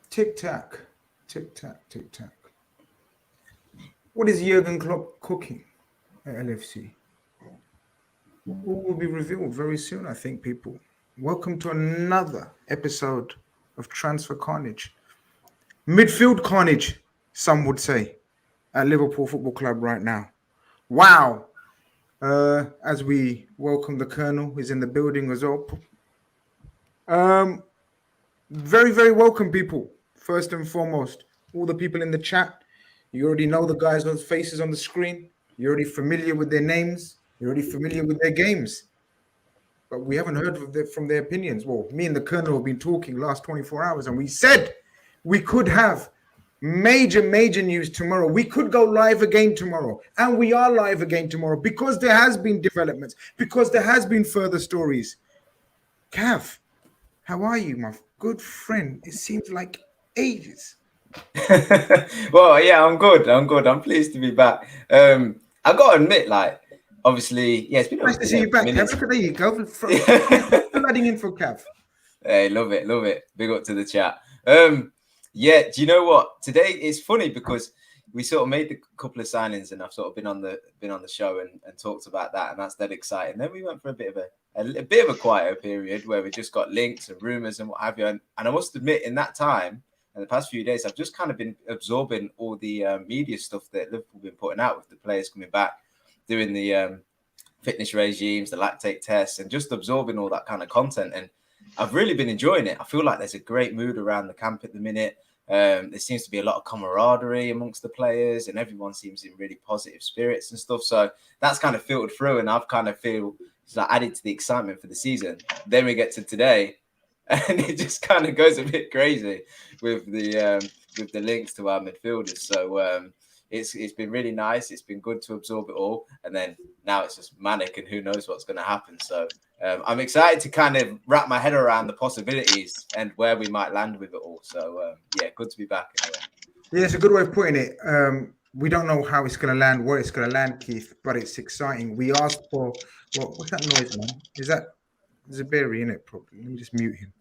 Tic Tac, Tic Tac, Tic Tac. What is Jurgen Klopp cooking at LFC? All will be revealed very soon, I think, people. Welcome to another episode of Transfer Khanage. Midfield Khanage, some would say, at Liverpool Football Club right now. Wow. As we welcome the Colonel, who's in the building as well. Very, very welcome, people. First and foremost, all the people in the chat. You already know the guys' those faces on the screen. You're already familiar with their names. You're already familiar with their games. But we haven't heard from their opinions. Well, me and the Colonel have been talking last 24 hours, and we said we could have major news tomorrow. We could go live again tomorrow. And we are live again tomorrow because there has been developments, because there has been further stories. Cav, how are you, my good friend? It seems like ages. Well, yeah, I'm good. I'm pleased to be back. I got to admit, like, obviously, yeah, it's been nice to see you back. Cav, look at there you go. Flooding in for Cav. Hey, love it. Big up to the chat. Yeah, do you know what? Today it's funny because we sort of made a couple of signings, and I've sort of been on the show and talked about that, and that's dead exciting. Then we went for a bit of a quieter period where we just got links and rumours and what have you. And I must admit, in that time, in the past few days, I've just kind of been absorbing all the media stuff that Liverpool have been putting out with the players coming back, doing the fitness regimes, the lactate tests, and just absorbing all that kind of content. And I've really been enjoying it. I feel like there's a great mood around the camp at the minute. There seems to be a lot of camaraderie amongst the players, and everyone seems in really positive spirits and stuff. So that's kind of filtered through, and I've kind of feel it's like added to the excitement for the season. Then we get to today, and it just kind of goes a bit crazy with the links to our midfielders. So it's been really nice. It's been good to absorb it all, and then now it's just manic, and who knows what's going to happen. So I'm excited to kind of wrap my head around the possibilities and where we might land with it all. So yeah, good to be back. Anyway. Yeah, it's a good way of putting it. We don't know how it's going to land, where it's going to land, Keith, but it's exciting. We asked for what's that noise, man? Is that Zaberi in it? Probably. Let me just mute him.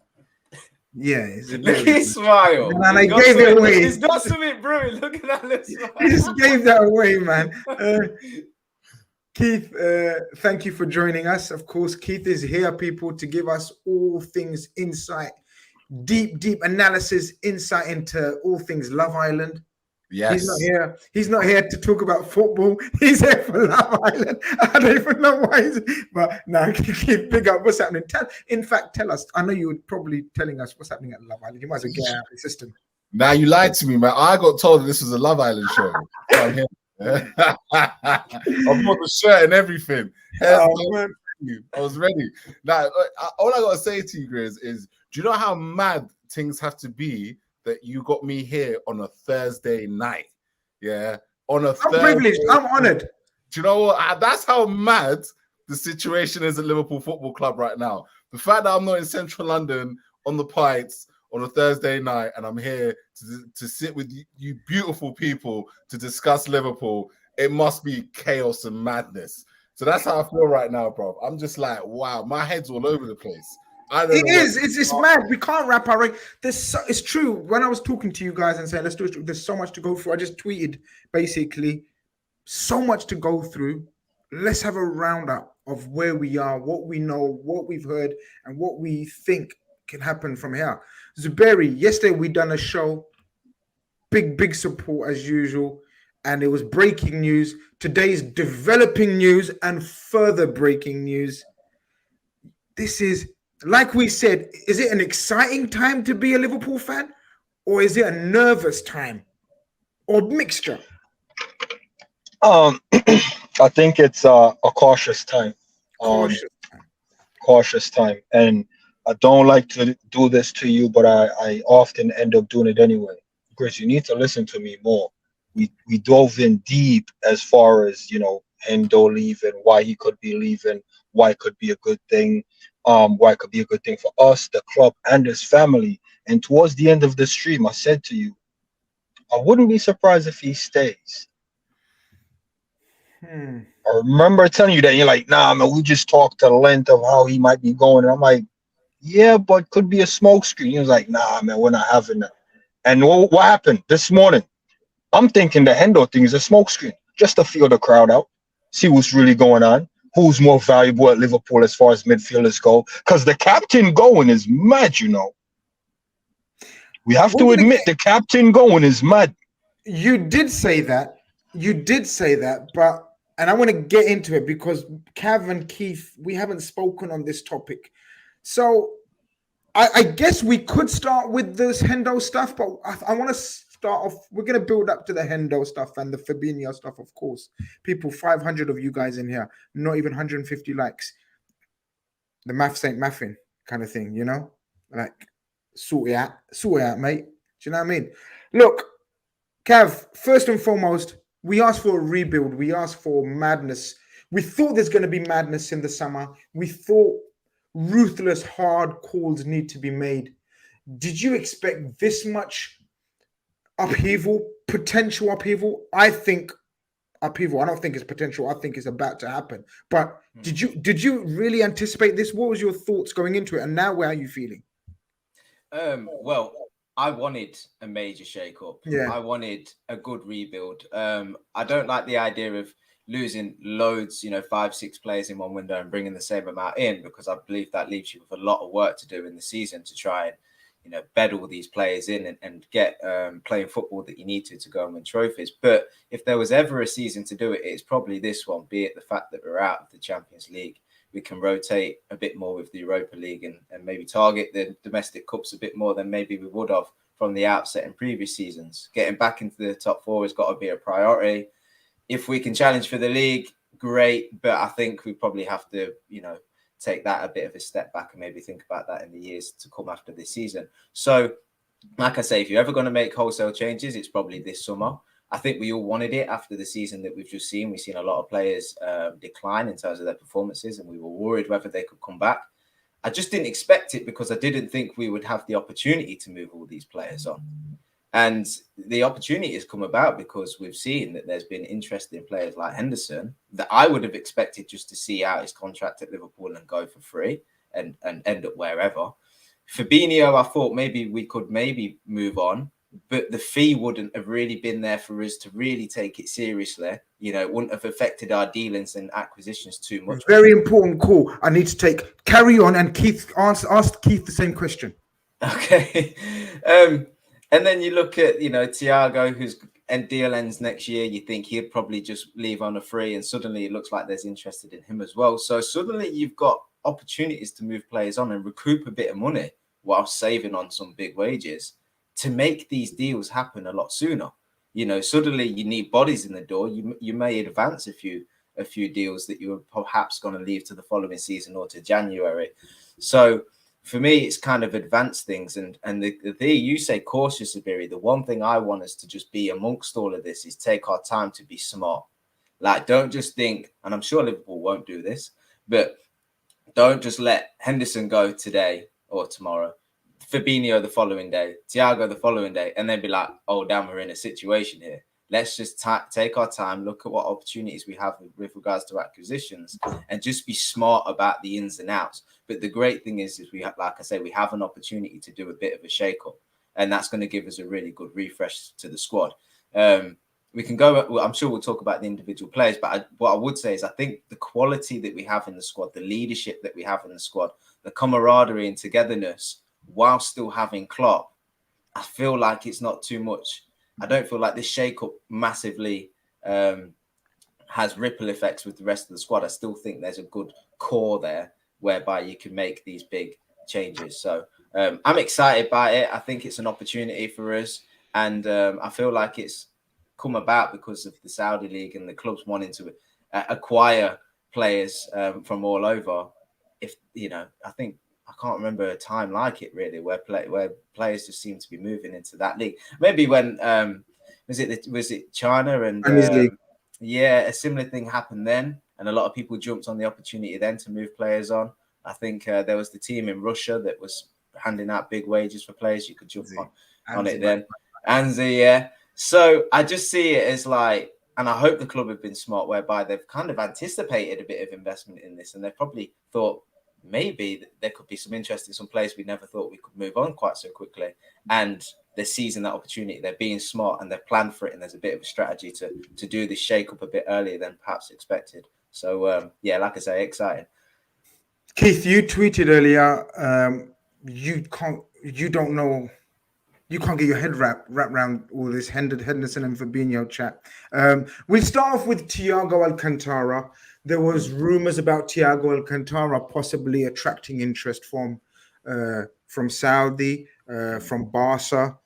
Yeah, it's a look at his smile. And I gave it away. It's not something brewing. Look at that little smile. He just gave that away, man. Keith, thank you for joining us. Of course, Keith is here, people, to give us all things insight, deep analysis, insight into all things Love Island. Yes. He's not here to talk about football. He's here for Love Island. I don't even know why. But now, Keith, big up. What's happening? Tell us. I know you were probably telling us what's happening at Love Island. You might as well get out of the system. Now you lied to me, man. I got told that this was a Love Island show. I'm here. I bought the shirt and everything. I was ready. Now, all I gotta say to you, Grizz, is do you know how mad things have to be that you got me here on a Thursday night? Yeah, on a I'm privileged. I'm honored. Do you know what? That's how mad the situation is at Liverpool Football Club right now. The fact that I'm not in central London on the Pikes on a Thursday night, and I'm here to sit with you beautiful people to discuss Liverpool, it must be chaos and madness. So that's how I feel right now, bro. I'm just like, wow, my head's all over the place. It's mad. We can't wrap our it's true. When I was talking to you guys and saying, let's do it, there's so much to go through. I just tweeted, basically, so much to go through. Let's have a roundup of where we are, what we know, what we've heard, and what we think can happen from here. Zuberi, yesterday we done a show, big support as usual, and it was breaking news. Today's developing news and further breaking news. This is, like we said, is it an exciting time to be a Liverpool fan, or is it a nervous time, or mixture? I think it's a cautious time. Cautious time. And I don't like to do this to you, but I often end up doing it anyway. Grizz, you need to listen to me more. We dove in deep as far as, Hendo leaving, why he could be leaving, why it could be a good thing, why it could be a good thing for us, the club, and his family. And towards the end of the stream, I said to you, I wouldn't be surprised if he stays. I remember telling you that, and you're like, nah, man, we just talked to the length of how he might be going. And I'm like, yeah, but could be a smoke screen. He was like, nah, man, we're not having that. And what happened this morning? I'm thinking the Hendo thing is a smoke screen, just to feel the crowd out, see what's really going on, who's more valuable at Liverpool as far as midfielders go. Because the captain going is mad, you know. We have to admit the captain going is mad. You did say that. You did say that, but and I want to get into it because Cav and Keith, we haven't spoken on this topic. So I guess we could start with this Hendo stuff, but I want to start off. We're going to build up to the Hendo stuff and the Fabinho stuff, of course. People, 500 of you guys in here, not even 150 likes. The maths ain't mathing kind of thing, you know? Like, sort it out, mate. Do you know what I mean? Look, Cav, first and foremost, we asked for a rebuild. We asked for madness. We thought there's going to be madness in the summer. We thought ruthless, hard calls need to be made. Did you expect this much upheaval, potential upheaval? I think upheaval. I don't think it's potential. I think it's about to happen. But did you really anticipate this? What was your thoughts going into it? And now, where are you feeling? Well, I wanted a major shake-up. Yeah. I wanted a good rebuild. I don't like the idea of losing loads, 5-6 players in one window and bringing the same amount in, because I believe that leaves you with a lot of work to do in the season to try and, bed all these players in and get playing football that you need to go and win trophies. But if there was ever a season to do it, it's probably this one, be it the fact that we're out of the Champions League. We can rotate a bit more with the Europa League and maybe target the domestic cups a bit more than maybe we would have from the outset in previous seasons. Getting back into the top four has got to be a priority. If we can challenge for the league, great. But I think we probably have to, take that a bit of a step back and maybe think about that in the years to come after this season. So, like I say, if you're ever going to make wholesale changes, it's probably this summer. I think we all wanted it after the season that we've just seen. We've seen a lot of players decline in terms of their performances, and we were worried whether they could come back. I just didn't expect it because I didn't think we would have the opportunity to move all these players on. And the opportunity has come about because we've seen that there's been interest in players like Henderson that I would have expected just to see out his contract at Liverpool and go for free and end up wherever. Fabinho, I thought maybe we could move on, but the fee wouldn't have really been there for us to really take it seriously. It wouldn't have affected our dealings and acquisitions too much. Very important call. I need to carry on, and Keith asked Keith the same question. Okay. And then you look at, Thiago, whose deal ends next year. You think he'd probably just leave on a free, and suddenly it looks like there's interest in him as well. So suddenly you've got opportunities to move players on and recoup a bit of money while saving on some big wages to make these deals happen a lot sooner. Suddenly you need bodies in the door. You may advance a few deals that you were perhaps going to leave to the following season or to January. So for me, it's kind of advanced things. And you say cautious, Abiri. The one thing I want us to just be amongst all of this is take our time to be smart. Like, don't just think, and I'm sure Liverpool won't do this, but don't just let Henderson go today or tomorrow, Fabinho the following day, Thiago the following day, and then be like, oh, damn, we're in a situation here. Let's just take our time, look at what opportunities we have with regards to acquisitions, and just be smart about the ins and outs. But the great thing is we have, like I say, we have an opportunity to do a bit of a shake-up, and that's going to give us a really good refresh to the squad. We can go, I'm sure we'll talk about the individual players, but what I would say is I think the quality that we have in the squad, the leadership that we have in the squad, the camaraderie and togetherness, while still having Klopp, I feel like it's not too much. I don't feel like this shake-up massively has ripple effects with the rest of the squad. I still think there's a good core there whereby you can make these big changes. So I'm excited by it. I think it's an opportunity for us. And I feel like it's come about because of the Saudi League and the clubs wanting to acquire players from all over. I think I can't remember a time like it really where players just seem to be moving into that league. Maybe when was it China and a similar thing happened then, and a lot of people jumped on the opportunity then to move players on. I think there was the team in Russia that was handing out big wages for players. You could jump on it then. Anzi, yeah. So I just see it as like, and I hope the club have been smart whereby they've kind of anticipated a bit of investment in this, and they've probably thought, maybe there could be some interest in some players we never thought we could move on quite so quickly. And they're seizing that opportunity. They're being smart and they're planned for it. And there's a bit of a strategy to do this shake up a bit earlier than perhaps expected. So, yeah, like I say, exciting. Keith, you tweeted earlier, you can't get your head wrapped around all this Henderson and Fabinho chat. We'll start off with Thiago Alcantara. There was rumors about Thiago Alcantara possibly attracting interest from Saudi, from Barca.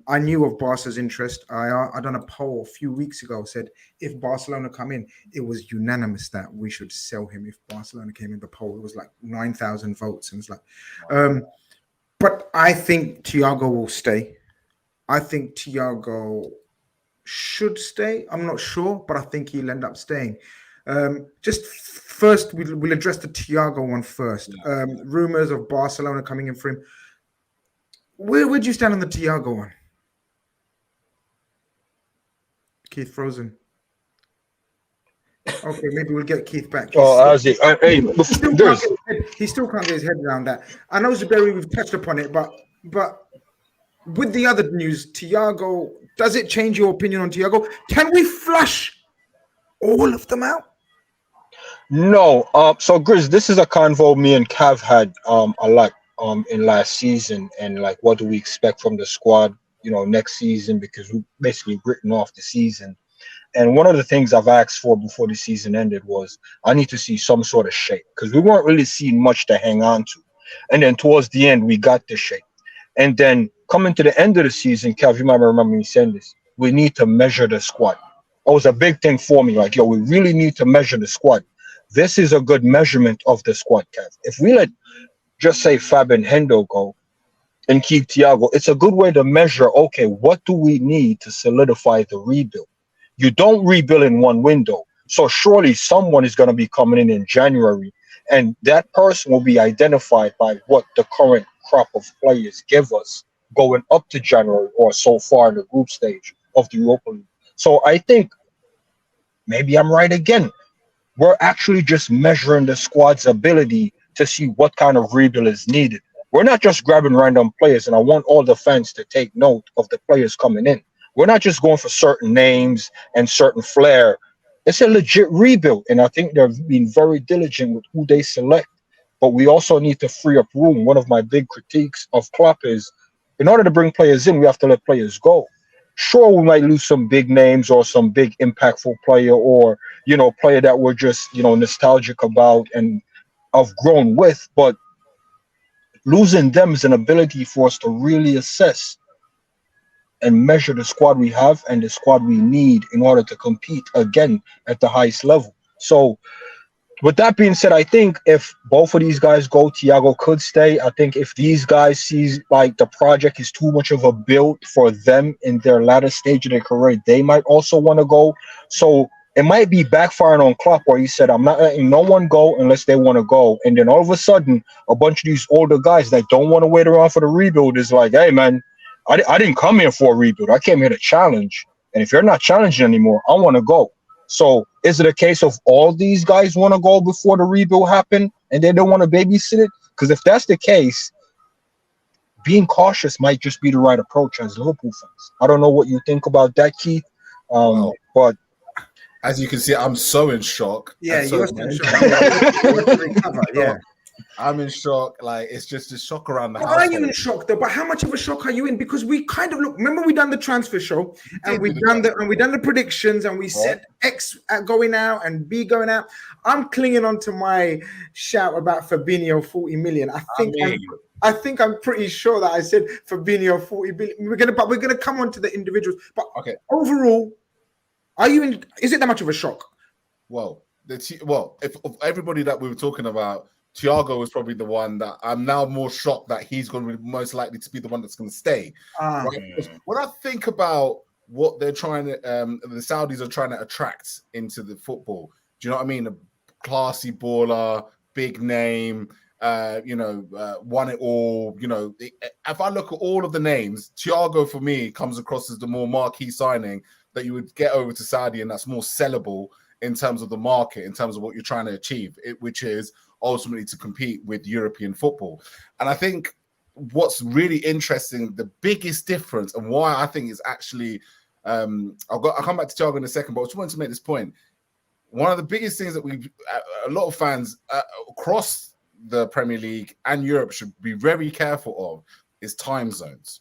I knew of Barca's interest. I done a poll a few weeks ago, said if Barcelona come in, it was unanimous that we should sell him. If Barcelona came in the poll, it was like 9,000 votes. And it's like, but I think Thiago will stay. I think Thiago should stay. I'm not sure, but I think he'll end up staying. Just first, we'll address the Thiago one first. Rumors of Barcelona coming in for him. Where do you stand on the Thiago one? Keith frozen. Okay, maybe we'll get Keith back. He still can't get his head around that. I know Zuberi, we've touched upon it, but with the other news, Thiago, does it change your opinion on Thiago? Can we flush all of them out? No. So Grizz, this is a convo me and Cav had a lot in last season, and like what do we expect from the squad, next season, because we basically written off the season. And one of the things I've asked for before the season ended was I need to see some sort of shape, because we weren't really seeing much to hang on to. And then towards the end, we got the shape. And then coming to the end of the season, Cav, you might remember me saying this, we need to measure the squad. It was a big thing for me, like, we really need to measure the squad. This is a good measurement of the squad, Cav. If we let, just say, Fab and Hendo go and keep Thiago, it's a good way to measure, okay, what do we need to solidify the rebuild? You don't rebuild in one window. So surely someone is going to be coming in January, and that person will be identified by what the current crop of players give us going up to January or so far in the group stage of the Europa League. So I think maybe I'm right again. We're actually just measuring the squad's ability to see what kind of rebuild is needed. We're not just grabbing random players, and I want all the fans to take note of the players coming in. We're not just going for certain names and certain flair. It's a legit rebuild, and I think they're being very diligent with who they select. But we also need to free up room. One of my big critiques of Klopp is, in order to bring players in, we have to let players go. Sure, we might lose some big names or some big impactful player, or player that we're just nostalgic about and have grown with. But losing them is an ability for us to really assess and measure the squad we have and the squad we need in order to compete again at the highest level. So with that being said, I think if both of these guys go, Thiago could stay. I think if these guys see like the project is too much of a build for them in their latter stage of their career, they might also want to go. So it might be backfiring on Klopp, where he said, I'm not letting no one go unless they want to go. And then all of a sudden, a bunch of these older guys that don't want to wait around for the rebuild is like, hey, man, I didn't come here for a rebuild. I came here to challenge. And if you're not challenging anymore, I want to go. So is it a case of all these guys want to go before the rebuild happen and they don't want to babysit it? Because if that's the case, being cautious might just be the right approach as Liverpool fans. I don't know what you think about that, Keith. But as you can see, I'm so in shock. Yeah, you're so in shock. Yeah. I'm in shock. Like, it's just a shock around the house. Are you in shock though? But how much of a shock are you in? Because we kind of look. Remember, we done the transfer show, and we done the predictions, and we said X going out and B going out. I'm clinging on to my shout about Fabinho 40 million. I think I'm pretty sure that I said Fabinho 40 billion. We're gonna come on to the individuals. But okay, overall, are you in? Is it that much of a shock? Well, if of everybody that we were talking about, Thiago is probably the one that I'm now more shocked that he's going to be most likely to be the one that's going to stay. Right? When I think about what they're trying to, the Saudis are trying to attract into the football, do you know what I mean? A classy baller, big name, won it all. If I look at all of the names, Thiago for me comes across as the more marquee signing that you would get over to Saudi, and that's more sellable in terms of the market, in terms of what you're trying to achieve, which is ultimately to compete with European football. And I think what's really interesting, the biggest difference, and why I think is actually, I'll come back to Thiago in a second, but I just wanted to make this point. One of the biggest things that a lot of fans across the Premier League and Europe should be very careful of is time zones.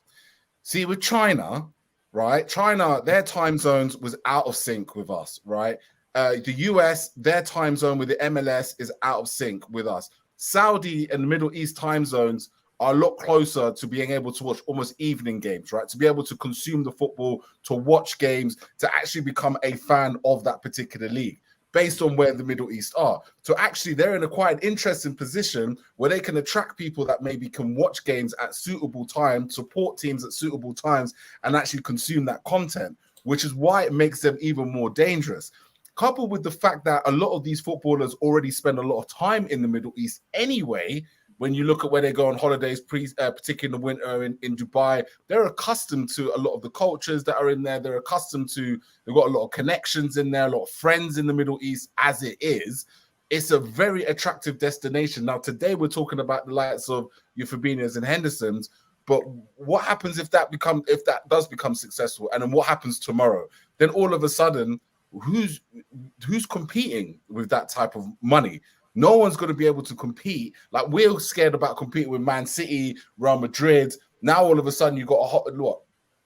See, with China, right? China, their time zones was out of sync with us, right? The US, their time zone with the MLS is out of sync with us. Saudi and the Middle East time zones are a lot closer to being able to watch almost evening games, right? To be able to consume the football, to watch games, to actually become a fan of that particular league based on where the Middle East are. So actually they're in a quite interesting position where they can attract people that maybe can watch games at suitable time, support teams at suitable times, and actually consume that content, which is why it makes them even more dangerous. Coupled with the fact that a lot of these footballers already spend a lot of time in the Middle East anyway. When you look at where they go on holidays, particularly in the winter in Dubai, they're accustomed to a lot of the cultures that are in there. They're accustomed to, they've got a lot of connections in there, a lot of friends in the Middle East as it is. It's a very attractive destination. Now, today we're talking about the likes of your Fabinhos and Hendersons, but what happens if that does become successful? And then what happens tomorrow? Then all of a sudden, who's competing with that type of money? No one's going to be able to compete. Like, we're scared about competing with Man City, Real Madrid. Now, all of a sudden, you've got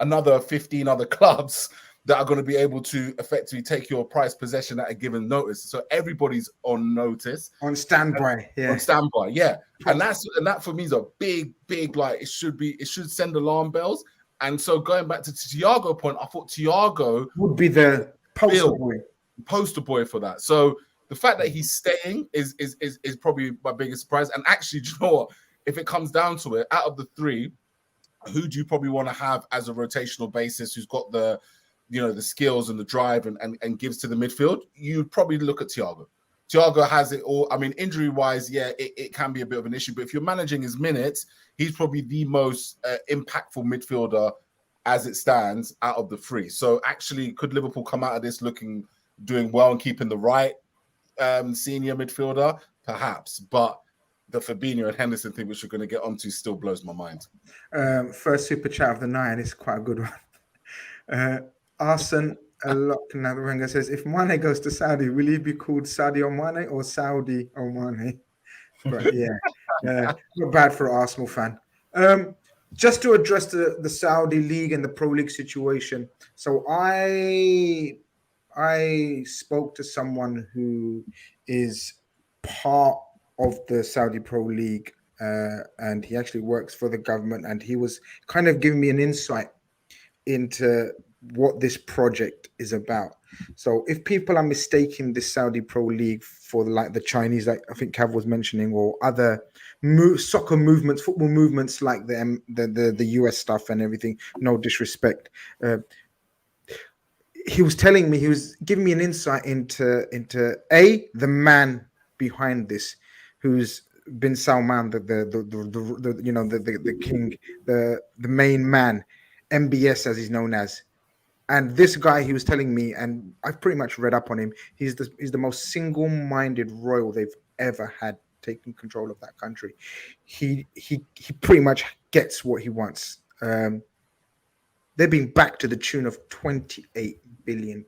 another 15 other clubs that are going to be able to effectively take your prized possession at a given notice. So everybody's on notice. On standby, yeah. On standby, yeah. And that for me is a big, like, it should send alarm bells. And so going back to Thiago point, I thought Thiago would be the poster boy for that. So the fact that he's staying is probably my biggest surprise. And actually, do you know what? If it comes down to it, out of the three, who do you probably want to have as a rotational basis who's got the skills and the drive and gives to the midfield? You'd probably look at Thiago. Thiago has it all. I mean, injury-wise, yeah, it can be a bit of an issue. But if you're managing his minutes, he's probably the most impactful midfielder as it stands out of the three. So actually, could Liverpool come out of this doing well and keeping the right senior midfielder? Perhaps. But the Fabinho and Henderson thing, which we're going to get onto, still blows my mind. First super chat of the night is quite a good one. Arson Aloknarenga says, if Mane goes to Saudi, will he be called Sadio Mane or Saudi Mane? But yeah, not bad for an Arsenal fan. Just to address the Saudi League and the Pro League situation. So I spoke to someone who is part of the Saudi Pro League, and he actually works for the government, and he was kind of giving me an insight into what this project is about. So if people are mistaking this Saudi Pro League for like the Chinese, like I think Cav was mentioning, or other soccer movements, football movements like the US stuff and everything, no disrespect. He was telling me, he was giving me an insight into the man behind this, who's bin Salman, the king, the main man, MBS as he's known as. And this guy, he was telling me, and I've pretty much read up on him, he's the most single-minded royal they've ever had taking control of that country. He pretty much gets what he wants. They're being back to the tune of £28 billion.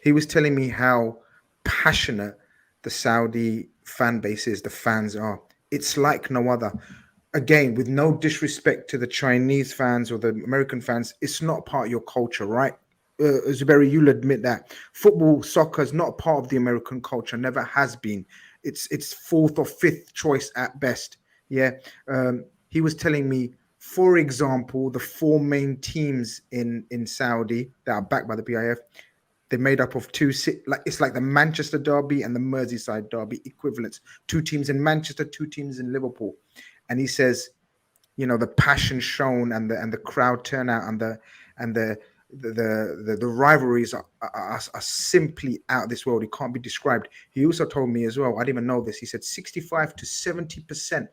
He was telling me how passionate the Saudi fan base is, the fans are. It's like no other. Again, with no disrespect to the Chinese fans or the American fans, it's not part of your culture, right? Zuberi, you'll admit that. Football, soccer is not part of the American culture, never has been. It's fourth or fifth choice at best. Yeah. He was telling me, for example, the four main teams in Saudi that are backed by the PIF, they're made up of it's like the Manchester Derby and the Merseyside Derby equivalents. 2 teams in Manchester, 2 teams in Liverpool. And he says, the passion shown and the crowd turnout and the rivalries are simply out of this world. It can't be described. He also told me as well, I didn't even know this. He said 65 to 70%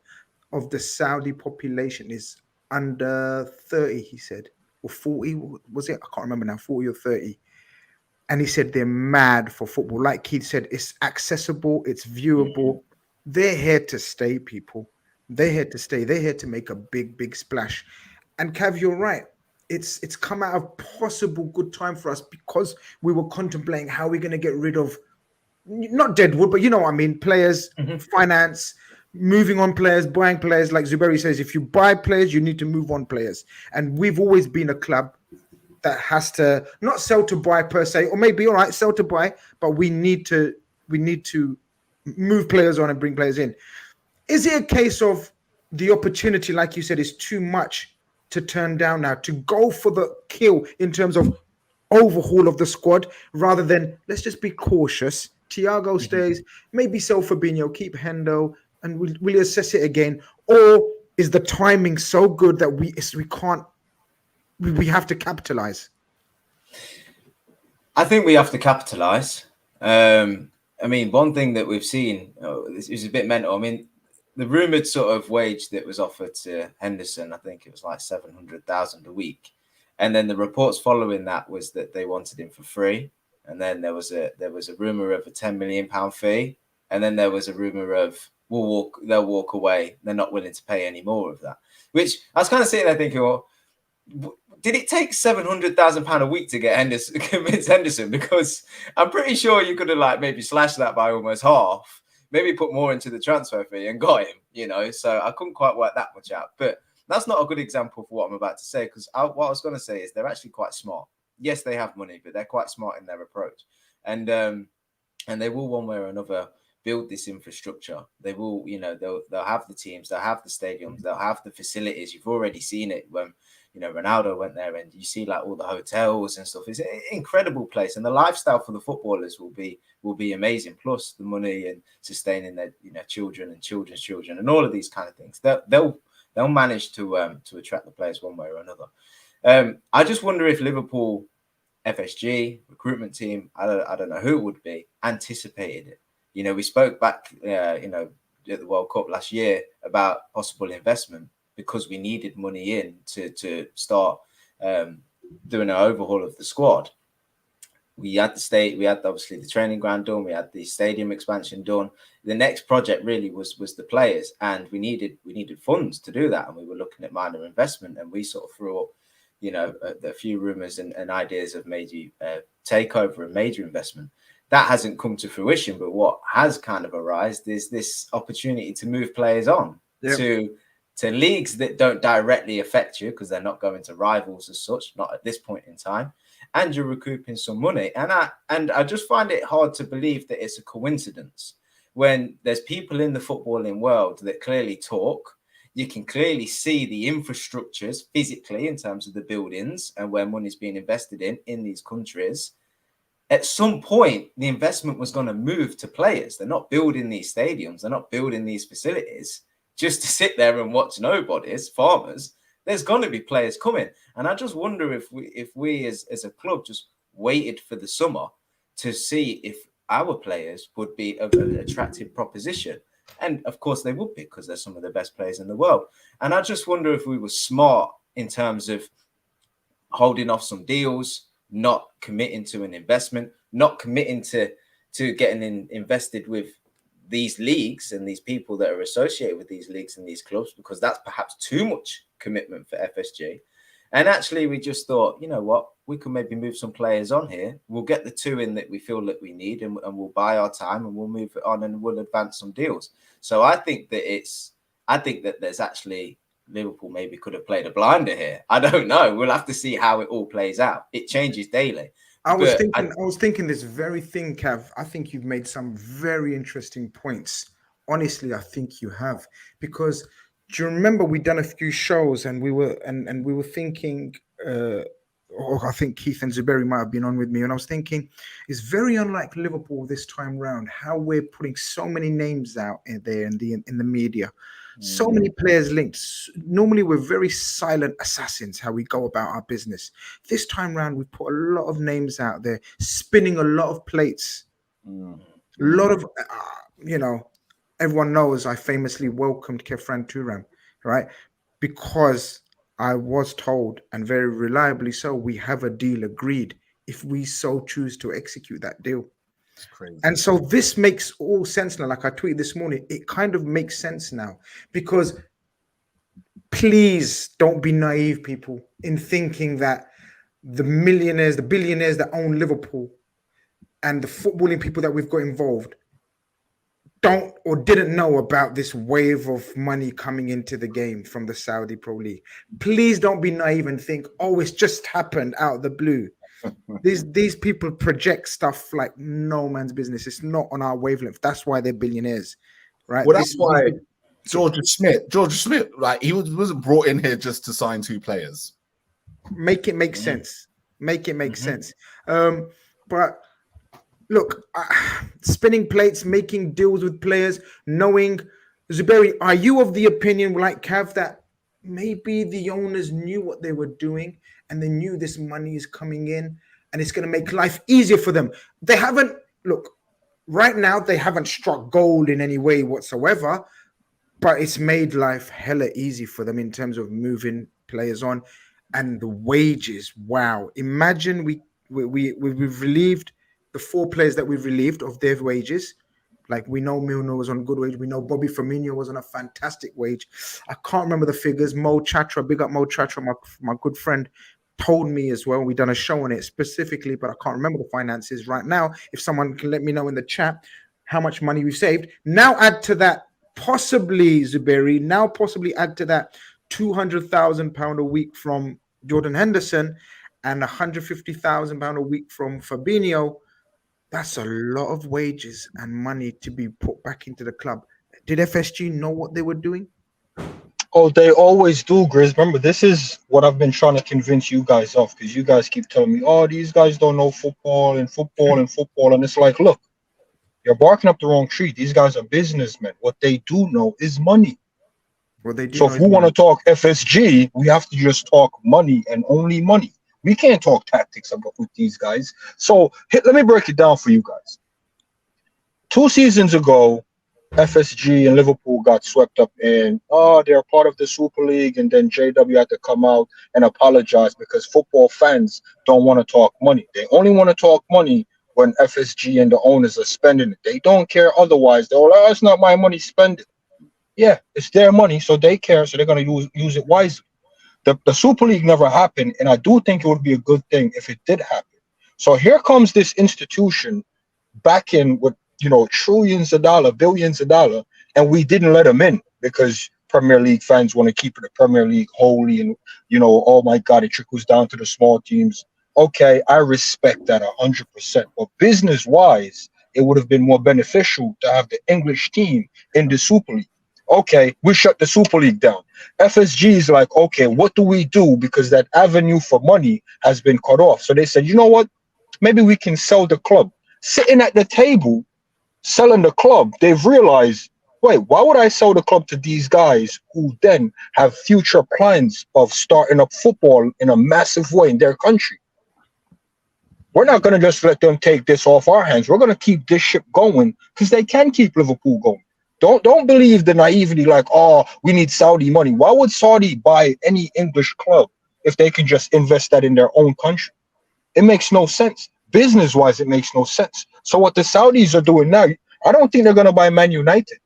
of the Saudi population is under 30, he said, or 40, was it? I can't remember now, 40 or 30. And he said they're mad for football. Like Keith said, it's accessible, it's viewable. They're here to stay, people. They're here to stay. They're here to make a big, big splash. And Cav, you're right. It's come out of possible good time for us because we were contemplating how we're going to get rid of not deadwood, but you know what I mean, players, finance, moving on players, buying players. Like Zuberi says, if you buy players, you need to move on players. And we've always been a club that has to not sell to buy per se, or maybe all right, sell to buy, but we need to move players on and bring players in. Is it a case of the opportunity, like you said, is too much to turn down now, to go for the kill in terms of overhaul of the squad rather than let's just be cautious? Thiago stays, maybe sell Fabinho, keep Hendo, and we'll assess it again. Or is the timing so good that we can't, we have to capitalize? I think we have to capitalize. I mean, one thing that we've seen is a bit mental. I mean, the rumored sort of wage that was offered to Henderson, I think it was like 700,000 a week. And then the reports following that was that they wanted him for free. And then there was a rumor of a £10 million fee. And then there was a rumor of they'll walk away. They're not willing to pay any more of that. Which I was kind of sitting there thinking, well, did it take £700,000 a week to get Henderson, convince Henderson? Because I'm pretty sure you could have like maybe slashed that by almost half, maybe put more into the transfer fee and got him, you know. So I couldn't quite work that much out. But that's not a good example for what I'm about to say, because what I was going to say is they're actually quite smart. Yes, they have money, but they're quite smart in their approach. And they will one way or another build this infrastructure. They will, you know, they'll have the teams, they'll have the stadiums, they'll have the facilities. You've already seen it when, you know, Ronaldo went there, and you see like all the hotels and stuff. It's an incredible place, and the lifestyle for the footballers will be amazing. Plus the money and sustaining their, you know, children and children's children and all of these kind of things. They'll manage to attract the players one way or another. I just wonder if Liverpool, FSG, recruitment team, I don't know who it would be, anticipated it. You know, we spoke back, you know, at the World Cup last year about possible investment because we needed money in to start doing an overhaul of the squad. We had obviously the training ground done, we had the stadium expansion done. The next project really was the players, and we needed funds to do that. And we were looking at minor investment, and we sort of threw up, you know, a few rumors and ideas of major takeover and major investment. That hasn't come to fruition, but what has kind of arisen is this opportunity to move players on to leagues that don't directly affect you because they're not going to rivals as such, not at this point in time, and you're recouping some money. And I just find it hard to believe that it's a coincidence when there's people in the footballing world that clearly talk. You can clearly see the infrastructures physically in terms of the buildings and where money's being invested in these countries. At some point, the investment was going to move to players. They're not building these stadiums. They're not building these facilities just to sit there and watch nobodies, farmers. There's going to be players coming. And I just wonder if we as a club just waited for the summer to see if our players would be an attractive proposition. And of course they would be, because they're some of the best players in the world. And I just wonder if we were smart in terms of holding off some deals, not committing to an investment, not committing to getting invested with these leagues and these people that are associated with these leagues and these clubs, because that's perhaps too much commitment for FSG. And actually we just thought, you know what, we can maybe move some players on here. We'll get the two in that we feel that we need, and we'll buy our time and we'll move it on and we'll advance some deals. So I think that there's actually, Liverpool maybe could have played a blinder here. I don't know. We'll have to see how it all plays out. It changes daily. I was thinking this very thing, Cav. I think you've made some very interesting points. Honestly, I think you have, because do you remember we'd done a few shows and we were thinking, or I think Keith and Zuberi might have been on with me, and I was thinking it's very unlike Liverpool this time round, how we're putting so many names out there in the media. So many players linked. Normally, we're very silent assassins how we go about our business. This time round, we put a lot of names out there, spinning a lot of plates. A lot of, you know, everyone knows I famously welcomed Kefran Turam, right? Because I was told, and very reliably so, we have a deal agreed if we so choose to execute that deal. It's crazy. And so this makes all sense now. Like I tweeted this morning, it kind of makes sense now, because please don't be naive, people, in thinking that the millionaires, the billionaires that own Liverpool and the footballing people that we've got involved don't or didn't know about this wave of money coming into the game from the Saudi Pro League. Please don't be naive and think, oh, it's just happened out of the blue. These people project stuff like no man's business. It's not on our wavelength. That's why they're billionaires, right? Well, that's why George Smith, like he wasn't brought in here just to sign 2 players. Make it make sense. Make it make sense. But look, spinning plates, making deals with players, knowing, Zuberi, are you of the opinion, like Cav, that maybe the owners knew what they were doing and they knew this money is coming in and it's going to make life easier for them? They haven't, look, right now they haven't struck gold in any way whatsoever, but it's made life hella easy for them in terms of moving players on and the wages. Wow. Imagine we've relieved the 4 players that we've relieved of their wages. Like we know Milner was on good wage. We know Bobby Firmino was on a fantastic wage. I can't remember the figures. Mo Chatra, big up Mo Chatra, my good friend, told me as well. We done a show on it specifically, but I can't remember the finances right now. If someone can let me know in the chat how much money we've saved. Now add to that, possibly Zuberi, now possibly add to that £200,000 a week from Jordan Henderson and £150,000 a week from Fabinho. That's a lot of wages and money to be put back into the club. Did FSG know what they were doing? Oh, they always do, Grizz. Remember, this is what I've been trying to convince you guys of, because you guys keep telling me, oh, these guys don't know football and football and football. And it's like, look, you're barking up the wrong tree. These guys are businessmen. What they do know is money. Well, they do. So if we want to talk FSG, we have to just talk money and only money. We can't talk tactics about with these guys. So let me break it down for you guys. 2 seasons ago, FSG and Liverpool got swept up in, they're part of the Super League, and then JW had to come out and apologize because football fans don't want to talk money. They only want to talk money when FSG and the owners are spending it. They don't care otherwise. They're like, oh, it's not my money, spend it. Yeah, it's their money, so they care, so they're going to use it wisely. The Super League never happened, and I do think it would be a good thing if it did happen. So here comes this institution back in with, trillions of dollars, billions of dollars, and we didn't let them in because Premier League fans want to keep the Premier League holy and, oh my God, it trickles down to the small teams. Okay, I respect that 100%. But business-wise, it would have been more beneficial to have the English team in the Super League. Okay, we shut the Super League down. FSG is like, okay, what do we do? Because that avenue for money has been cut off. So they said, you know what? Maybe we can sell the club. Sitting at the table, selling the club, they've realized, wait, why would I sell the club to these guys who then have future plans of starting up football in a massive way in their country? We're not going to just let them take this off our hands. We're going to keep this ship going because they can keep Liverpool going. Don't believe the naivety like, oh, we need Saudi money. Why would Saudi buy any English club if they can just invest that in their own country? It makes no sense. Business-wise, it makes no sense. So what the Saudis are doing now, I don't think they're going to buy Man United.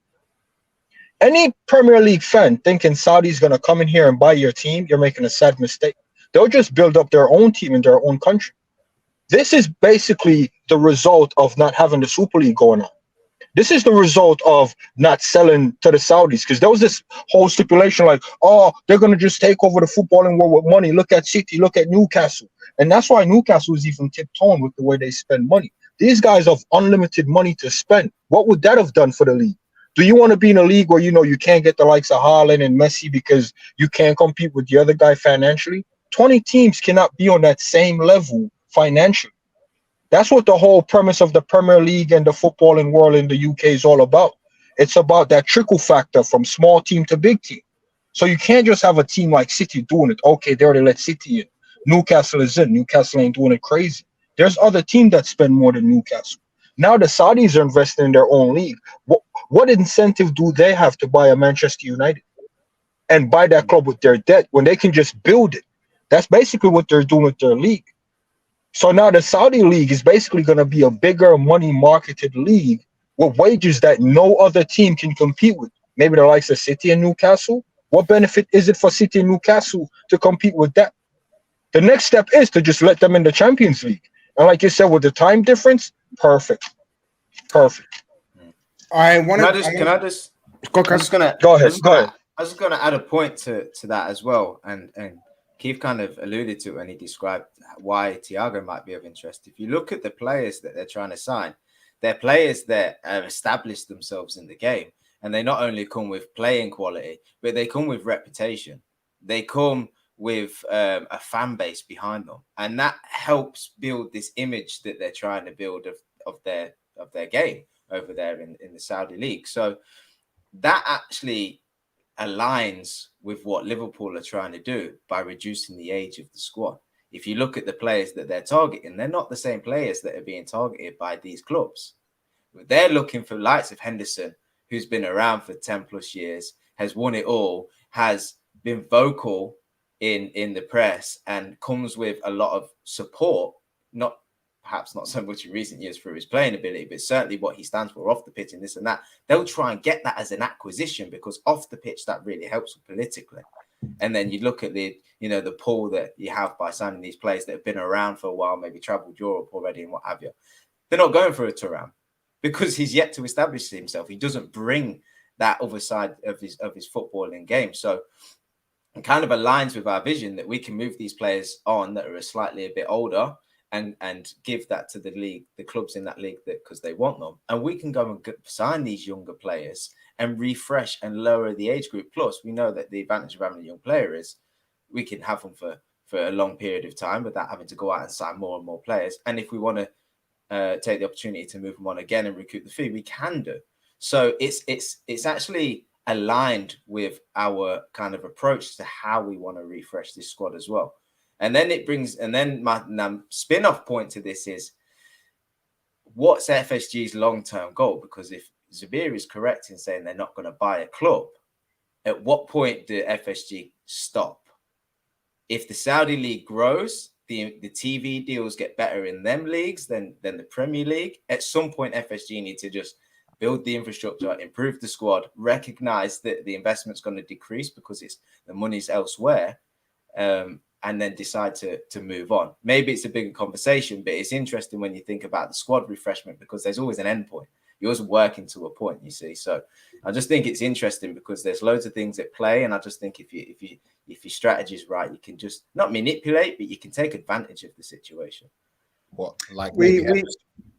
Any Premier League fan thinking Saudi's going to come in here and buy your team, you're making a sad mistake. They'll just build up their own team in their own country. This is basically the result of not having the Super League going on. This is the result of not selling to the Saudis, because there was this whole stipulation like, oh, they're going to just take over the footballing world with money. Look at City, look at Newcastle. And that's why Newcastle is even tiptoeing with the way they spend money. These guys have unlimited money to spend. What would that have done for the league? Do you want to be in a league where, you can't get the likes of Haaland and Messi because you can't compete with the other guy financially? 20 teams cannot be on that same level financially. That's what the whole premise of the Premier League and the footballing world in the UK is all about. It's about that trickle factor from small team to big team. So you can't just have a team like City doing it. Okay, they already let City in. Newcastle is in. Newcastle ain't doing it crazy. There's other teams that spend more than Newcastle. Now the Saudis are investing in their own league. What incentive do they have to buy a Manchester United and buy that club with their debt when they can just build it? That's basically what they're doing with their league. So now the Saudi league is basically going to be a bigger money marketed league with wages that no other team can compete with. Maybe the likes of City and Newcastle. What benefit is it for City and Newcastle to compete with that? The next step is to just let them in the Champions League. And like you said, with the time difference, perfect. Perfect. I want to. Can I just go ahead. I was just gonna add a point to that as well, and Keith kind of alluded to it when he described why Thiago might be of interest. If you look at the players that they're trying to sign, they're players that have established themselves in the game, and they not only come with playing quality, but they come with reputation. They come with a fan base behind them, and that helps build this image that they're trying to build of their game over there in the Saudi league. So that actually aligns with what Liverpool are trying to do by reducing the age of the squad. If you look at the players that they're targeting, they're not the same players that are being targeted by these clubs. They're looking for likes of Henderson, who's been around for 10 plus years, has won it all, has been vocal in the press, and comes with a lot of support, perhaps not so much in recent years through his playing ability, but certainly what he stands for off the pitch and this and that. They'll try and get that as an acquisition, because off the pitch, that really helps politically. And then you look at the pull that you have by signing these players that have been around for a while, maybe traveled Europe already and what have you. They're not going for a Thuram because he's yet to establish himself. He doesn't bring that other side of his footballing game. So it kind of aligns with our vision that we can move these players on that are slightly a bit older and give that to the league, the clubs in that league, that because they want them. And we can go and sign these younger players and refresh and lower the age group. Plus, we know that the advantage of having a young player is we can have them for a long period of time without having to go out and sign more and more players. And if we want to take the opportunity to move them on again and recoup the fee, we can do. So it's actually aligned with our kind of approach to how we want to refresh this squad as well. And then my spin-off point to this is, what's FSG's long-term goal? Because if Zabir is correct in saying they're not going to buy a club, at what point do FSG stop? If the Saudi league grows, the TV deals get better in them leagues than the Premier League, at some point FSG need to just build the infrastructure, improve the squad, recognize that the investment's going to decrease because the money's elsewhere, and then decide to move on. Maybe it's a bigger conversation, but it's interesting when you think about the squad refreshment, because there's always an end point. You're always working to a point, you see. So I just think it's interesting because there's loads of things at play, and I just think if your strategy is right, you can just not manipulate, but you can take advantage of the situation. What, like we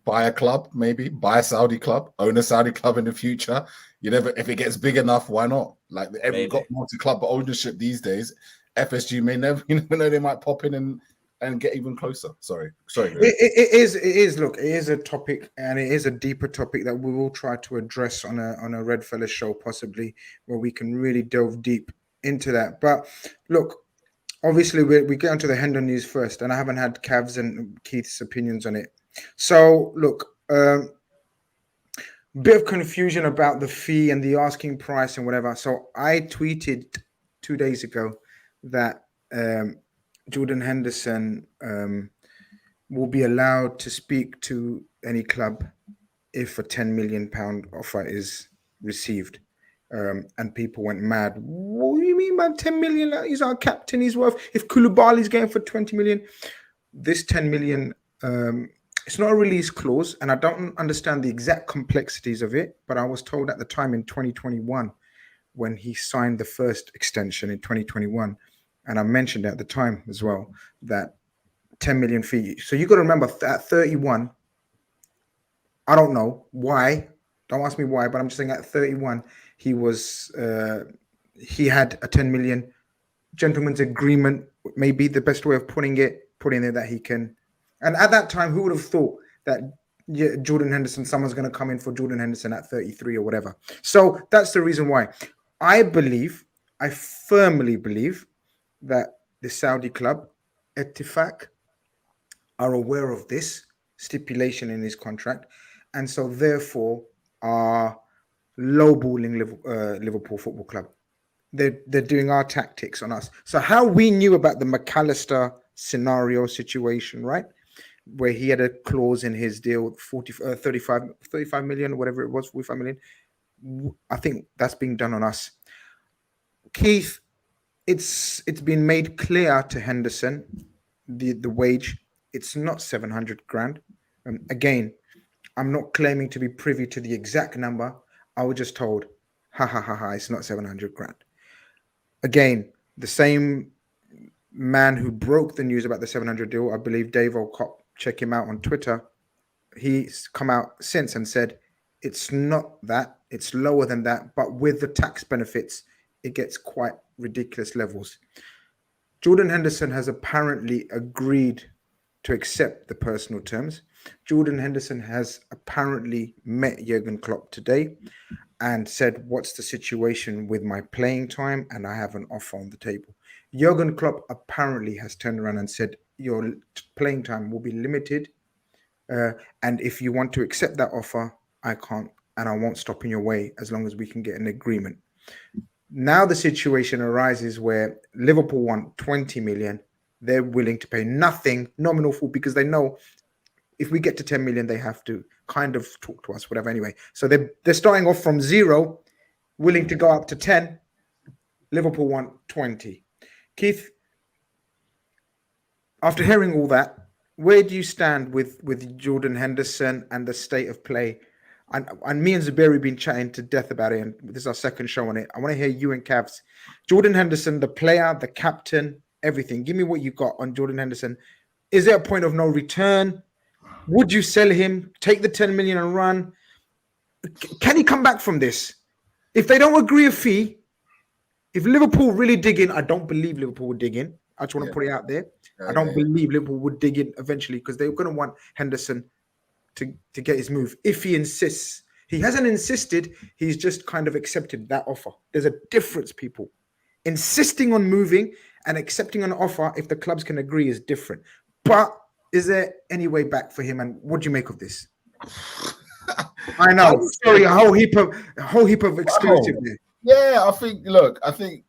buy a club, maybe buy a Saudi club, own a Saudi club in the future. You never, if it gets big enough, why not? Like everyone got multi-club ownership these days. FSG may never, you never know, they might pop in and get even closer. Sorry. It is. Look, it is a topic, and it is a deeper topic that we will try to address on a RedFellas show, possibly, where we can really delve deep into that. But look, obviously we get onto the Hendo news first, and I haven't had Cav's and Keith's opinions on it. So look, bit of confusion about the fee and the asking price and whatever. So I tweeted 2 days ago that Jordan Henderson will be allowed to speak to any club if a £10 million offer is received. And people went mad. What do you mean by 10 million? He's our captain. He's worth. If Koulibaly's going for 20 million, this 10 million, it's not a release clause, and I don't understand the exact complexities of it. But I was told at the time in 2021, when he signed the first extension in 2021, and I mentioned at the time as well that 10 million fee. So you got to remember at 31, I don't know why. Don't ask me why, but I'm just saying at 31, he was he had a 10 million gentleman's agreement, maybe the best way of putting it that he can. And at that time, who would have thought that Jordan Henderson, someone's going to come in for Jordan Henderson at 33 or whatever. So that's the reason why. I firmly believe that the Saudi club, Ettifaq, are aware of this stipulation in his contract, and so therefore are lowballing Liverpool Football Club. They're doing our tactics on us. So how we knew about the McAllister scenario situation, right? where he had a clause in his deal, 35 million, whatever it was, 45 million. I think that's being done on us. Keith, it's been made clear to Henderson, the wage, it's not 700 grand. Again, I'm not claiming to be privy to the exact number. I was just told, it's not 700 grand. Again, the same man who broke the news about the 700 deal, I believe Dave O'Cott, check him out on Twitter. He's come out since and said, it's not that, it's lower than that, but with the tax benefits, it gets quite ridiculous levels. Jordan Henderson has apparently agreed to accept the personal terms. Jordan Henderson has apparently met Jurgen Klopp today and said, what's the situation with my playing time? And I have an offer on the table. Jurgen Klopp apparently has turned around and said, your playing time will be limited. And if you want to accept that offer, I can't, and I won't stop in your way as long as we can get an agreement. Now the situation arises where Liverpool want 20 million. They're willing to pay nothing nominal for, because they know if we get to 10 million, they have to kind of talk to us, whatever. Anyway, so they're starting off from 0, willing to go up to 10. Liverpool want 20. Keith, after hearing all that, where do you stand with Jordan Henderson and the state of play? And me and Zuberi been chatting to death about it, and this is our second show on it. I want to hear you and Cavs. Jordan Henderson, the player, the captain, everything. Give me what you got on Jordan Henderson. Is there a point of no return? Would you sell him, take the 10 million and run? Can he come back from this? If they don't agree a fee, if Liverpool really dig in, I don't believe Liverpool would dig in. I just want to put it out there. I don't believe Liverpool would dig in eventually, because they're going to want Henderson to get his move. If he insists, he hasn't insisted, he's just kind of accepted that offer. There's a difference, people. Insisting on moving and accepting an offer, if the clubs can agree, is different. But is there any way back for him? And what do you make of this? I know. Sorry, a whole heap of exclusive there. Yeah, I think,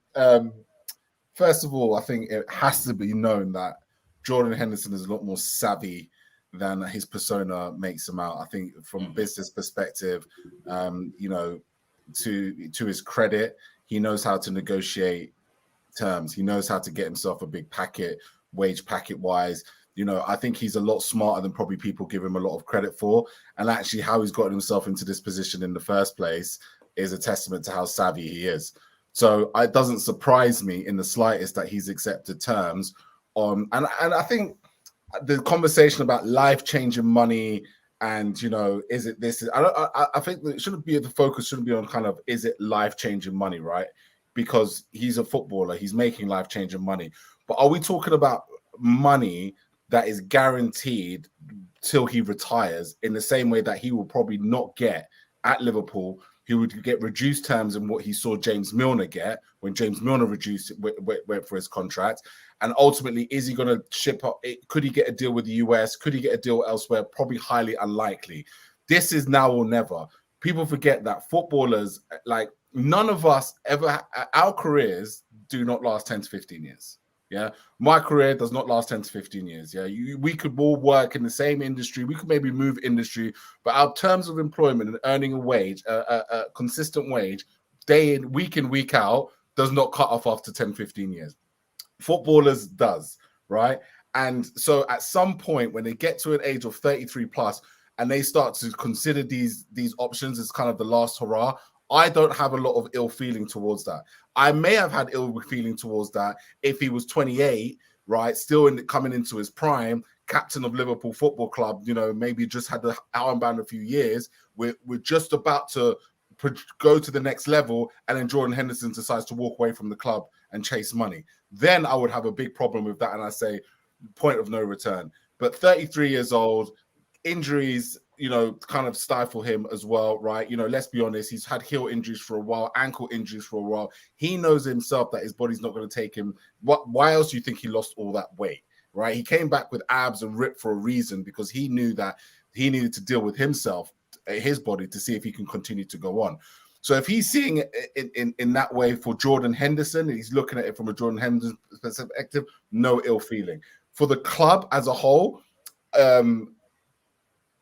first of all, I think it has to be known that Jordan Henderson is a lot more savvy than his persona makes him out. I think from a business perspective, to his credit, he knows how to negotiate terms. He knows how to get himself a big packet, wage packet wise. I think he's a lot smarter than probably people give him a lot of credit for. And actually how he's gotten himself into this position in the first place is a testament to how savvy he is. So it doesn't surprise me in the slightest that he's accepted terms on, and I think the conversation about life-changing money and, is it this? I think that it shouldn't be, the focus shouldn't be on kind of, is it life-changing money, right? Because he's a footballer, he's making life-changing money. But are we talking about money that is guaranteed till he retires, in the same way that he will probably not get at Liverpool? He would get reduced terms in what he saw James Milner get when James Milner went for his contract. And ultimately, is he going to ship up? Could he get a deal with the US? Could he get a deal elsewhere? Probably highly unlikely. This is now or never. People forget that footballers, like none of us ever, our careers do not last 10 to 15 years. Yeah, my career does not last 10 to 15 years. Yeah, we could all work in the same industry. We could maybe move industry, but our terms of employment and earning a wage, a consistent wage, week in, week out, does not cut off after 10, 15 years. Footballers does, right? And so at some point when they get to an age of 33 plus and they start to consider these options as kind of the last hurrah, I don't have a lot of ill feeling towards that. I may have had ill feeling towards that if he was 28, right, still coming into his prime, captain of Liverpool Football Club, maybe just had the armband a few years. We're just about to go to the next level, and then Jordan Henderson decides to walk away from the club and chase money. Then I would have a big problem with that, and I say point of no return. But 33 years old, injuries, kind of stifle him as well, right? Let's be honest, he's had heel injuries for a while, ankle injuries for a while. He knows himself that his body's not going to take him. Why else do you think he lost all that weight, right? He came back with abs and ripped for a reason, because he knew that he needed to deal with himself, his body, to see if he can continue to go on. So if he's seeing it in that way for Jordan Henderson, and he's looking at it from a Jordan Henderson perspective, no ill feeling. For the club as a whole, I'm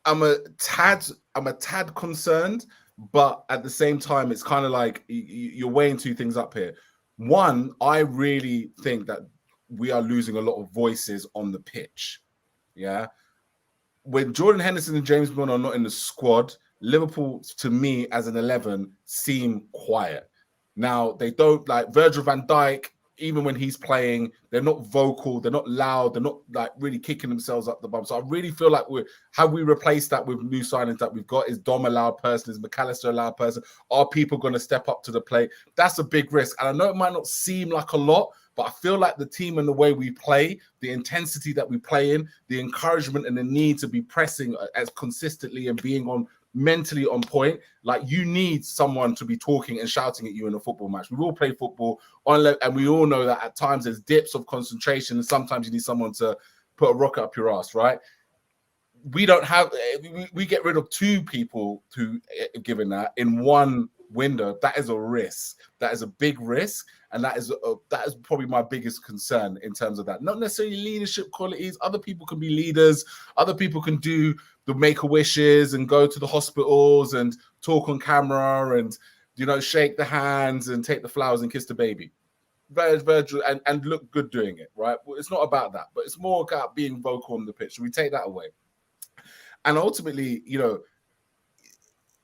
a tad concerned, but at the same time, it's kind of like you're weighing two things up here. One, I really think that we are losing a lot of voices on the pitch. Yeah. When Jordan Henderson and James Milner are not in the squad, Liverpool, to me, as an 11, seem quiet. Now, they don't, like Virgil van Dijk, even when he's playing, they're not vocal, they're not loud, they're not like really kicking themselves up the bum. So I really feel like how we replace that with new signings that we've got. Is Dom a loud person? Is McAllister a loud person? Are people going to step up to the plate? That's a big risk. And I know it might not seem like a lot, but I feel like the team and the way we play, the intensity that we play in, the encouragement and the need to be pressing as consistently and being on mentally on point, like you need someone to be talking and shouting at you in a football match. We all play football and we all know that at times there's dips of concentration and sometimes you need someone to put a rocket up your ass, right? We don't have, we get rid of two people to given that in one window. That is a risk. That is a big risk. And that is probably my biggest concern in terms of that. Not necessarily leadership qualities. Other people can be leaders. Other people can do the make-a-wishes and go to the hospitals and talk on camera and, you know, shake the hands and take the flowers and kiss the baby. Virgil and look good doing it, right? Well, it's not about that, but it's more about being vocal on the pitch. So we take that away. And ultimately, you know,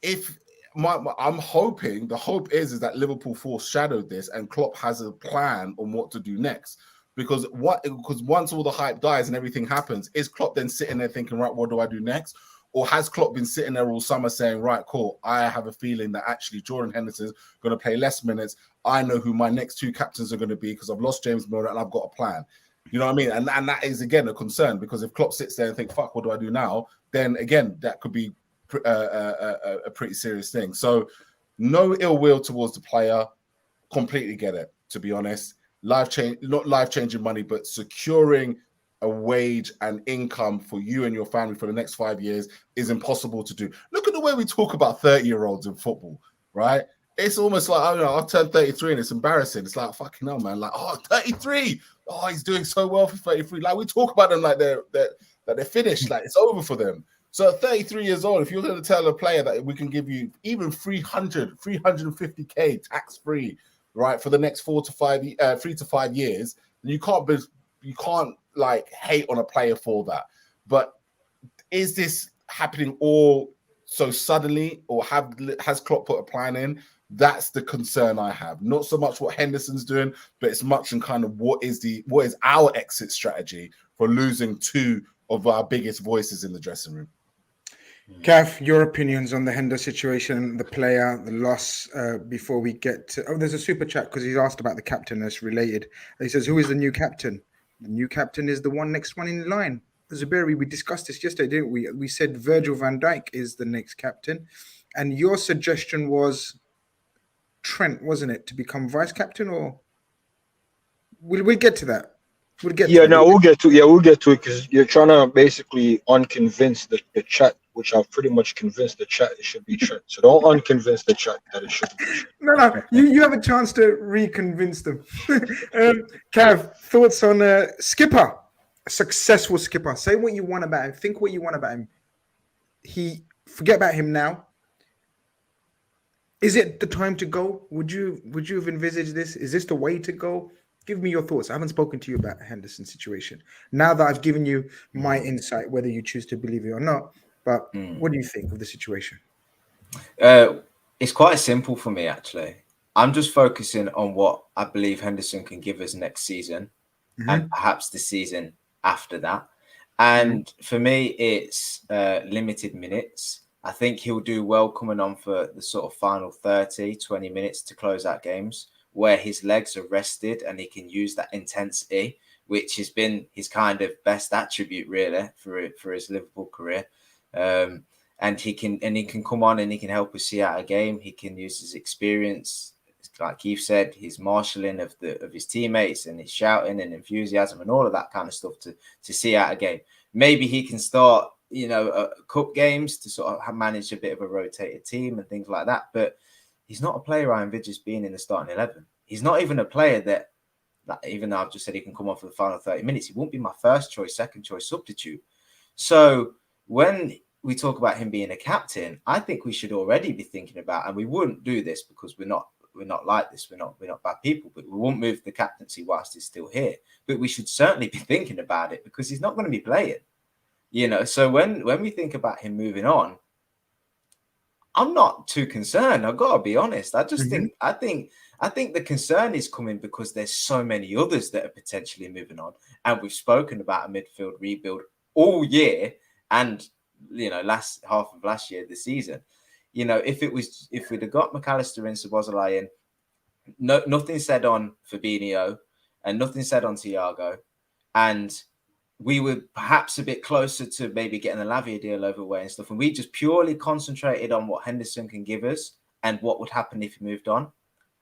if I'm hoping, the hope is that Liverpool foreshadowed this and Klopp has a plan on what to do next. Because once all the hype dies and everything happens, is Klopp then sitting there thinking, right, what do I do next? Or has Klopp been sitting there all summer saying, right, cool, I have a feeling that actually Jordan Henderson's going to play less minutes. I know who my next two captains are going to be because I've lost James Milner and I've got a plan. You know what I mean? And that is, again, a concern, because if Klopp sits there and thinks, fuck, what do I do now? Then, again, that could be a pretty serious thing. So no ill will towards the player. Completely get it, to be honest. Not life-changing money, but securing a wage and income for you and your family for the next 5 years is impossible to do. Look at the way we talk about 30-year-olds in football, right? It's almost like, I don't know, I'll turn 33 and it's embarrassing. It's like, fucking hell, man. Like, oh, 33. Oh, he's doing so well for 33. Like, we talk about them like they're finished. Like, it's over for them. So at 33 years old, if you're going to tell a player that we can give you even 350K tax-free, right, for the next 3 to 5 years, then you can't like hate on a player for that. But is this happening all so suddenly, or has Klopp put a plan in? That's the concern I have. Not so much what Henderson's doing, but it's much in kind of what is our exit strategy for losing two of our biggest voices in the dressing room. Gav, your opinions on the Hendo situation, the player, the loss, before we get to... Oh, there's a super chat because he's asked about the captain that's related. He says, who is the new captain? The new captain is the next one in line. Zuberi, we discussed this yesterday, didn't we? We said Virgil van Dijk is the next captain. And your suggestion was Trent, wasn't it, to become vice captain? Or we'll get to that. We'll get to it because you're trying to basically unconvince the chat, which I've pretty much convinced the chat it should be Trent. So don't unconvince the chat that it should be Trent. No, you have a chance to reconvince them. Cav, thoughts on skipper, a successful skipper. Say what you want about him. Think what you want about him. Forget about him now. Is it the time to go? Would you have envisaged this? Is this the way to go? Give me your thoughts. I haven't spoken to you about Henderson's situation. Now that I've given you my insight, whether you choose to believe it or not, but what do you think of the situation? It's quite simple for me, actually. I'm just focusing on what I believe Henderson can give us next season and perhaps the season after that. And for me, it's limited minutes. I think he'll do well coming on for the sort of final 30, 20 minutes to close out games where his legs are rested and he can use that intensity, which has been his kind of best attribute, really, for his Liverpool career. And he can come on and he can help us see out a game. He can use his experience, like Keith said, his marshalling of his teammates and his shouting and enthusiasm and all of that kind of stuff to see out a game. Maybe he can start, cup games to sort of manage a bit of a rotated team and things like that. But he's not a player I envisage being in the starting 11. He's not even a player that even though I've just said he can come on for the final 30 minutes, he won't be my first choice, second choice substitute. So when we talk about him being a captain, I think we should already be thinking about, and we wouldn't do this because we're not like this. We're not bad people, but we won't move the captaincy whilst he's still here. But we should certainly be thinking about it because he's not going to be playing. You know, so when we think about him moving on, I'm not too concerned. I've got to be honest. I just think the concern is coming because there's so many others that are potentially moving on, and we've spoken about a midfield rebuild all year, and you know, last half of last year, the season. You know, if we'd have got McAllister and Szoboszlai in, nothing said on Fabinho and nothing said on Thiago, and we were perhaps a bit closer to maybe getting the Lavia deal over way and stuff, and we just purely concentrated on what Henderson can give us and what would happen if he moved on,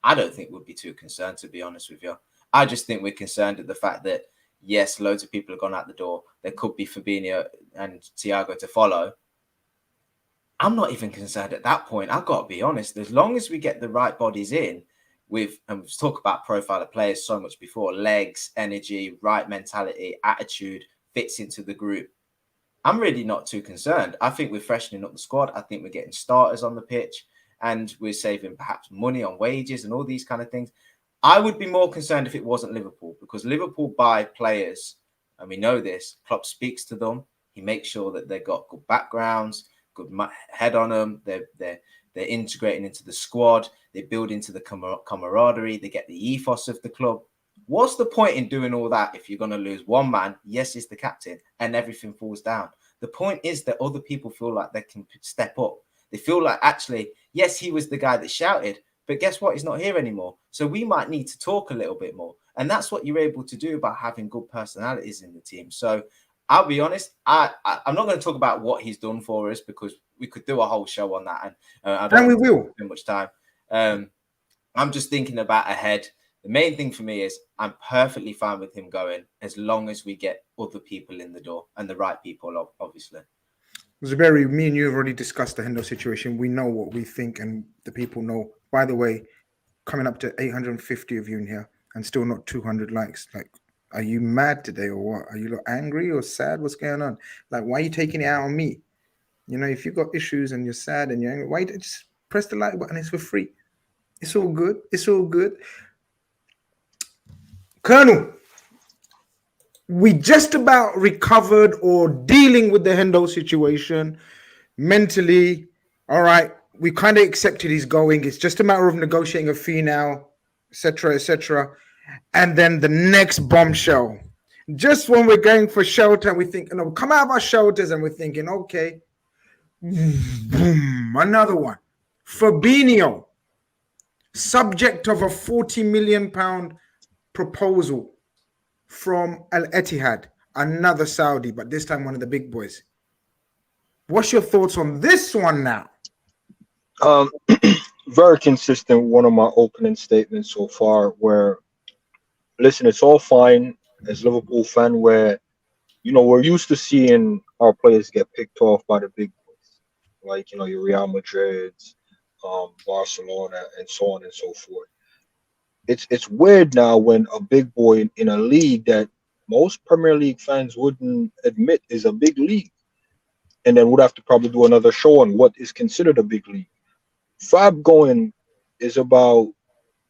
I don't think we'd be too concerned, to be honest with you. I just think we're concerned at the fact that, yes, loads of people have gone out the door. There could be Fabinho and Thiago to follow. I'm not even concerned at that point. I've got to be honest. As long as we get the right bodies in, and we've talked about profile of players so much before, legs, energy, right mentality, attitude, fits into the group, I'm really not too concerned. I think we're freshening up the squad. I think we're getting starters on the pitch, and we're saving perhaps money on wages and all these kind of things. I would be more concerned if it wasn't Liverpool, because Liverpool buy players, and we know this. Klopp speaks to them. He makes sure that they've got good backgrounds, good head on them. They're integrating into the squad. They build into the camaraderie. They get the ethos of the club. What's the point in doing all that if you're going to lose one man? Yes, he's the captain, and everything falls down. The point is that other people feel like they can step up. They feel like, actually, yes, he was the guy that shouted, but guess what? He's not here anymore. So we might need to talk a little bit more. And that's what you're able to do by having good personalities in the team. So I'll be honest, I'm not going to talk about what he's done for us, because we could do a whole show on that. And I don't we will. Too much time. I'm just thinking about ahead. The main thing for me is I'm perfectly fine with him going, as long as we get other people in the door, and the right people, obviously. Zuberi, me and you have already discussed the Hendo situation. We know what we think, and the people know. By the way, coming up to 850 of you in here and still not 200 likes. Like, are you mad today or what? Are you angry or sad? What's going on? Like, why are you taking it out on me? You know, if you've got issues and you're sad and you're angry, why just press the like button? It's for free. It's all good. It's all good. Colonel, we just about recovered or dealing with the Hendo situation mentally. All right. We kind of accepted he's going. It's just a matter of negotiating a fee now, etc., etc. And then the next bombshell. Just when we're going for shelter, we think, we come out of our shelters and we're thinking, okay, boom, another one. Fabinho, subject of a £40 million proposal from Al Ittihad, another Saudi, but this time one of the big boys. What's your thoughts on this one now? Very consistent. One of my opening statements so far, where, listen, it's all fine as Liverpool fan, where, we're used to seeing our players get picked off by the big boys, like, your Real Madrids, Barcelona, and so on and so forth. It's weird now when a big boy in a league that most Premier League fans wouldn't admit is a big league, and then would have to probably do another show on what is considered a big league. Fab going is about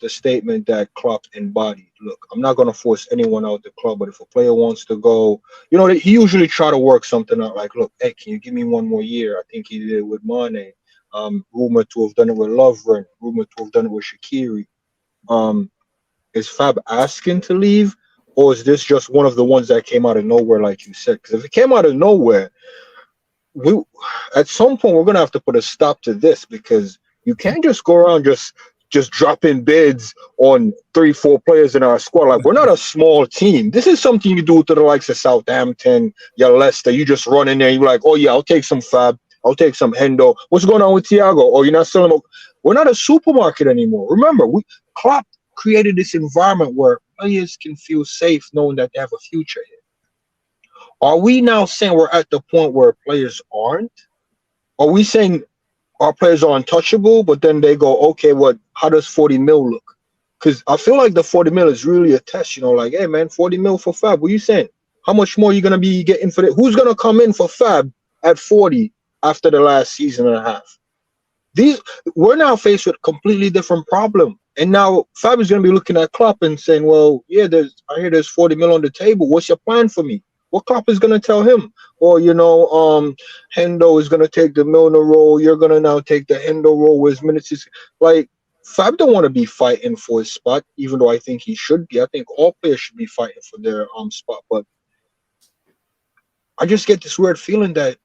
the statement that Klopp embodied. Look, I'm not going to force anyone out the club, but if a player wants to go, he usually try to work something out, like, look, hey, can you give me one more year? I think he did it with Mane. Rumour to have done it with Lovren. Rumour to have done it with Shaqiri. Is Fab asking to leave, or is this just one of the ones that came out of nowhere, like you said? Because if it came out of nowhere, at some point we're going to have to put a stop to this, because you can't just go around just dropping bids on 3-4 players in our squad. Like, we're not a small team. This is something you do to the likes of Southampton, your Leicester. You just run in there and you're like, oh yeah, I'll take some Fab, I'll take some Hendo. What's going on with Thiago? Oh, you're not selling them. We're not a supermarket anymore. Remember, Klopp created this environment where players can feel safe knowing that they have a future here. Are we now saying we're at the point where players aren't? Are we saying our players are untouchable, but then they go, okay, how does 40 mil look? Because I feel like the 40 mil is really a test, like, hey man, 40 mil for Fab, what are you saying? How much more are you going to be getting for it? Who's going to come in for Fab at 40 after the last season and a half? We're now faced with a completely different problem. And now Fab is going to be looking at Klopp and saying, well, yeah, I hear there's 40 mil on the table. What's your plan for me? What Klopp is going to tell him? Or, Hendo is going to take the Milner role. You're going to now take the Hendo role with his minutes. Like, Fab don't want to be fighting for his spot, even though I think he should be. I think all players should be fighting for their spot. But I just get this weird feeling that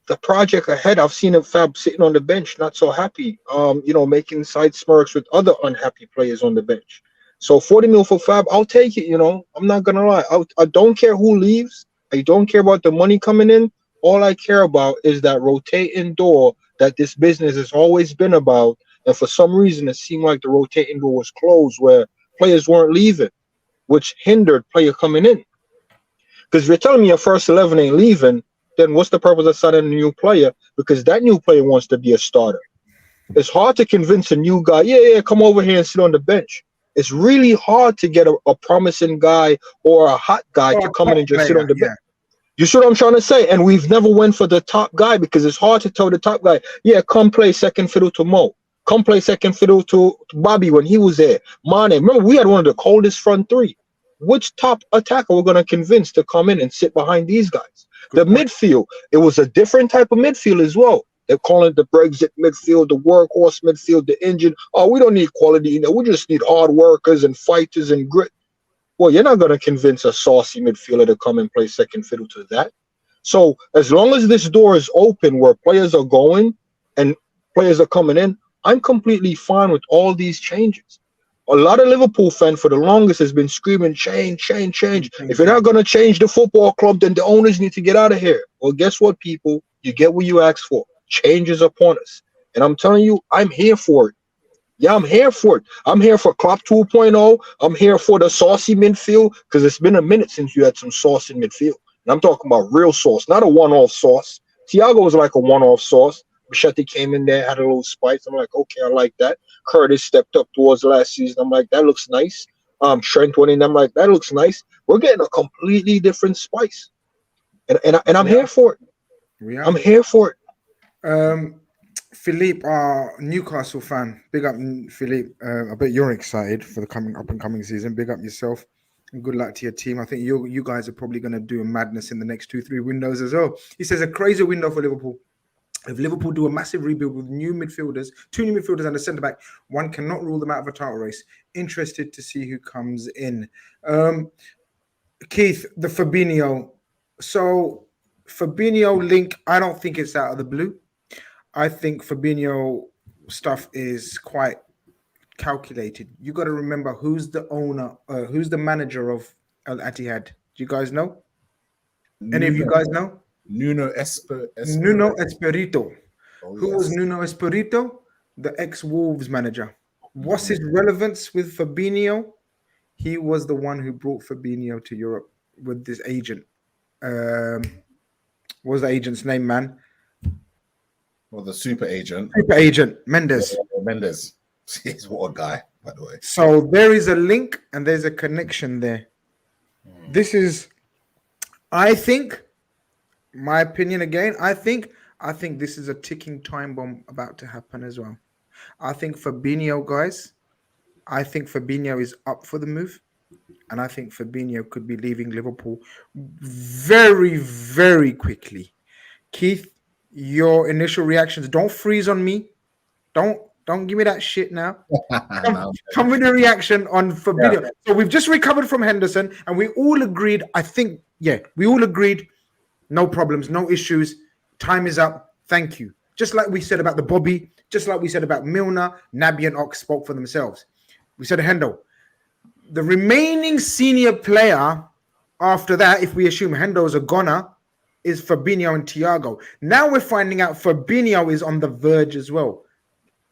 the project ahead, I've seen Fab sitting on the bench, not so happy, making side smirks with other unhappy players on the bench. So 40 mil for Fab, I'll take it, I'm not going to lie. I don't care who leaves. I don't care about the money coming in. All I care about is that rotating door that this business has always been about. And for some reason, it seemed like the rotating door was closed where players weren't leaving, which hindered player coming in. Because if you're telling me your first 11 ain't leaving, then what's the purpose of signing a new player? Because that new player wants to be a starter. It's hard to convince a new guy, yeah, come over here and sit on the bench. It's really hard to get a promising guy or a hot guy to come in and just sit on the bench. You see what I'm trying to say? And we've never went for the top guy because it's hard to tell the top guy, yeah, come play second fiddle to Mo. Come play second fiddle to Bobby when he was there. Mane. Remember, we had one of the coldest front three. Which top attacker we're going to convince to come in and sit behind these guys? The midfield, it was a different type of midfield as well. They're calling it the Brexit midfield, the workhorse midfield, the engine. Oh, we don't need quality. We just need hard workers and fighters and grit. Well, you're not going to convince a saucy midfielder to come and play second fiddle to that. So as long as this door is open where players are going and players are coming in, I'm completely fine with all these changes. A lot of Liverpool fans for the longest has been screaming, change. If you're not going to change the football club, then the owners need to get out of here. Well, guess what, people? You get what you asked for. Change is upon us. And I'm telling you, I'm here for it. Yeah, I'm here for it. I'm here for Klopp 2.0. I'm here for the saucy midfield because it's been a minute since you had some sauce in midfield. And I'm talking about real sauce, not a one-off sauce. Thiago was like a one-off sauce. Bichetti came in there, had a little spice. I'm like, okay, I like that. Curtis stepped up towards last season. I'm like, that looks nice. Trent went in. I'm like, that looks nice. We're getting a completely different spice. And I'm here for it. I'm here for it. Philippe, our Newcastle fan. Big up, Philippe. I bet you're excited for the up and coming season. Big up yourself. And good luck to your team. I think you guys are probably going to do a madness in the next 2-3 windows as well. He says a crazy window for Liverpool. If Liverpool do a massive rebuild with two new midfielders and a centre-back, one cannot rule them out of a title race. Interested to see who comes in. Keith, the Fabinho. So, Fabinho link, I don't think it's out of the blue. I think Fabinho stuff is quite calculated. You got to remember who's the owner, who's the manager of Al Ittihad. Do you guys know? Any of you guys know? Nuno Espirito. Who was Nuno Espirito? The ex-Wolves manager. What's his relevance with Fabinho? He was the one who brought Fabinho to Europe with this agent. What was the agent's name, man? Well, the super agent. Super agent, Mendes. Mendes. He's what a guy, by the way. So there is a link and there's a connection there. This is, I think, my opinion again, I think this is a ticking time bomb about to happen as well. I think Fabinho, guys, is up for the move. And I think Fabinho could be leaving Liverpool very, very quickly. Keith, your initial reactions, don't freeze on me. Don't give me that shit now. Come with a reaction on Fabinho. Yeah. So we've just recovered from Henderson and we all agreed, no problems, no issues. Time is up. Thank you. Just like we said about the Bobby, just like we said about Milner, Naby and Ox spoke for themselves. We said Hendo. The remaining senior player after that, if we assume Hendo's a goner, is Fabinho and Thiago. Now we're finding out Fabinho is on the verge as well.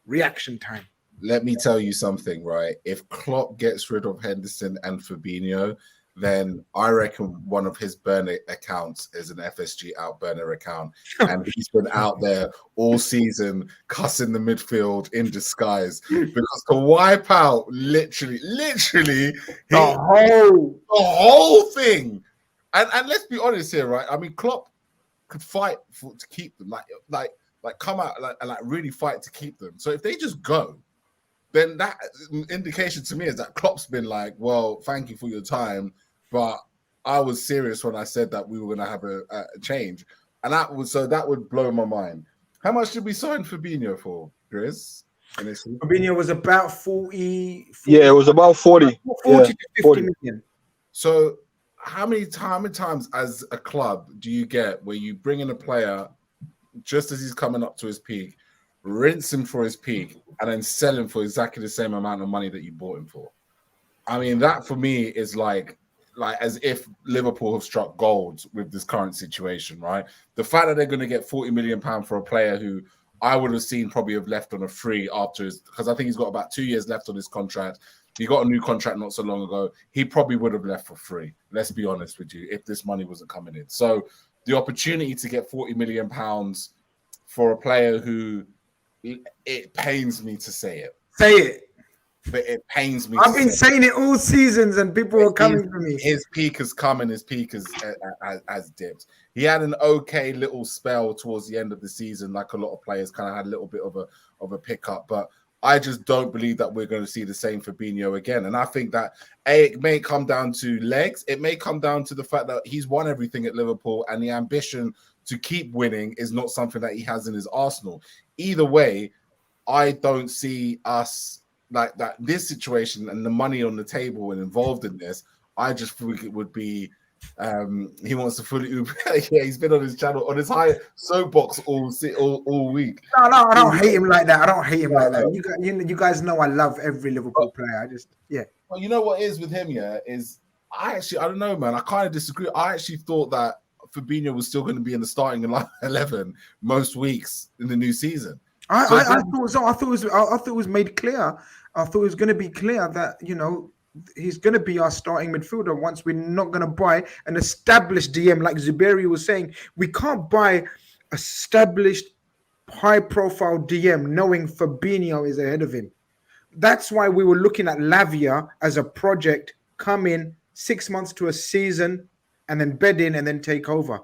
Reaction time. Let me tell you something, right? If Klopp gets rid of Henderson and Fabinho, then I reckon one of his burner accounts is an FSG out burner account. And he's been out there all season cussing the midfield in disguise because to wipe out literally the whole thing. And let's be honest here, right? I mean, Klopp could fight to keep them, like come out and really fight to keep them. So if they just go, then that indication to me is that Klopp's been like, well, thank you for your time, but I was serious when I said that we were going to have a change, and that would blow my mind. How much did we sign Fabinho for, Grizz? Fabinho was about 40. Yeah, it was about 40. 40 to 50 million. So how many times as a club do you get where you bring in a player just as he's coming up to his peak, rinse him for his peak, and then sell him for exactly the same amount of money that you bought him for? I mean, that for me is like as if Liverpool have struck gold with this current situation, right? The fact that they're going to get £40 million for a player who I would have seen probably have left on a free after because I think he's got about 2 years left on his contract. He got a new contract not so long ago. He probably would have left for free. Let's be honest with you, if this money wasn't coming in. So the opportunity to get £40 million for a player who, it pains me to say it. Say it. But it pains me. I've been saying it all seasons, and people are coming for me. His peak has come, and his peak has dipped. He had an okay little spell towards the end of the season, like a lot of players kind of had a little bit of a pickup. But I just don't believe that we're going to see the same Fabinho again. And I think that it may come down to legs. It may come down to the fact that he's won everything at Liverpool, and the ambition to keep winning is not something that he has in his arsenal. Either way, I don't see us like that. This situation and the money on the table and involved in this, I just think it would be. He wants to fully Uber. Yeah, he's been on his channel on his high soapbox all week. No, I don't hate him like that. I don't hate him like that. You guys know I love every Liverpool player. Well, you know what is with him, is I don't know, man. I kind of disagree. I actually thought that Fabinho was still going to be in the starting 11 most weeks in the new season. I thought so. I thought it was made clear. I thought it was going to be clear that he's going to be our starting midfielder once we're not going to buy an established DM like Zuberi was saying. We can't buy established high-profile DM knowing Fabinho is ahead of him. That's why we were looking at Lavia as a project, come in 6 months to a season and then bed in and then take over.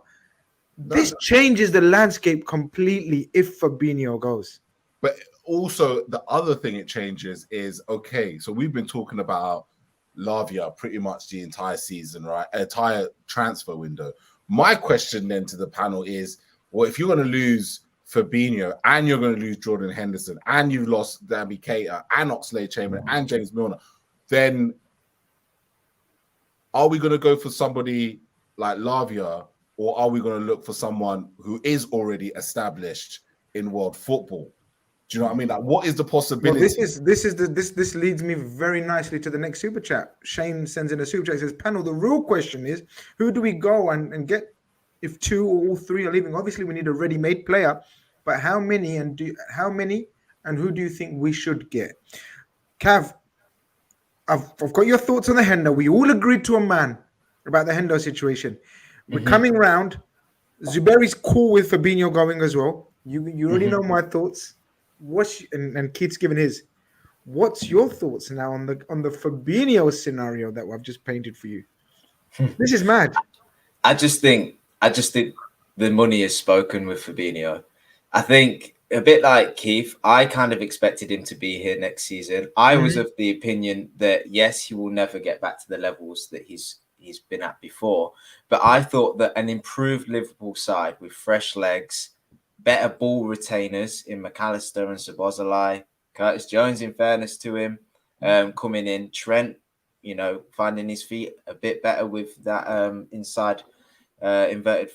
This changes the landscape completely if Fabinho goes. But also the other thing it changes is, okay, so we've been talking about Lavia pretty much the entire season, right? Entire transfer window. My question then to the panel is, well, if you're going to lose Fabinho and you're going to lose Jordan Henderson and you've lost Naby Keita and Oxlade-Chamberlain and James Milner, then are we going to go for somebody like Lavia, or are we going to look for someone who is already established in world football? Do you know what I mean? Like, what is the possibility? Well, this leads me very nicely to the next super chat. Shane sends in a super chat. He says, panel, the real question is, who do we go and get if two or all three are leaving? Obviously, we need a ready-made player, but how many and who do you think we should get? Cav, I've got your thoughts on the Hendo. We all agreed to a man about the Hendo situation. We're coming round. Zuberi's cool with Fabinho going as well. You already know my thoughts. And Keith's given his. What's your thoughts now on the Fabinho scenario that I've just painted for you? This is mad. I just think the money is spoken with Fabinho. I think a bit like Keith, I kind of expected him to be here next season. I was of the opinion that yes, he will never get back to the levels that he's been at before. But I thought that an improved Liverpool side with fresh legs, better ball retainers in McAllister and Szoboszlai, Curtis Jones, in fairness to him, coming in, Trent, finding his feet a bit better with that inside inverted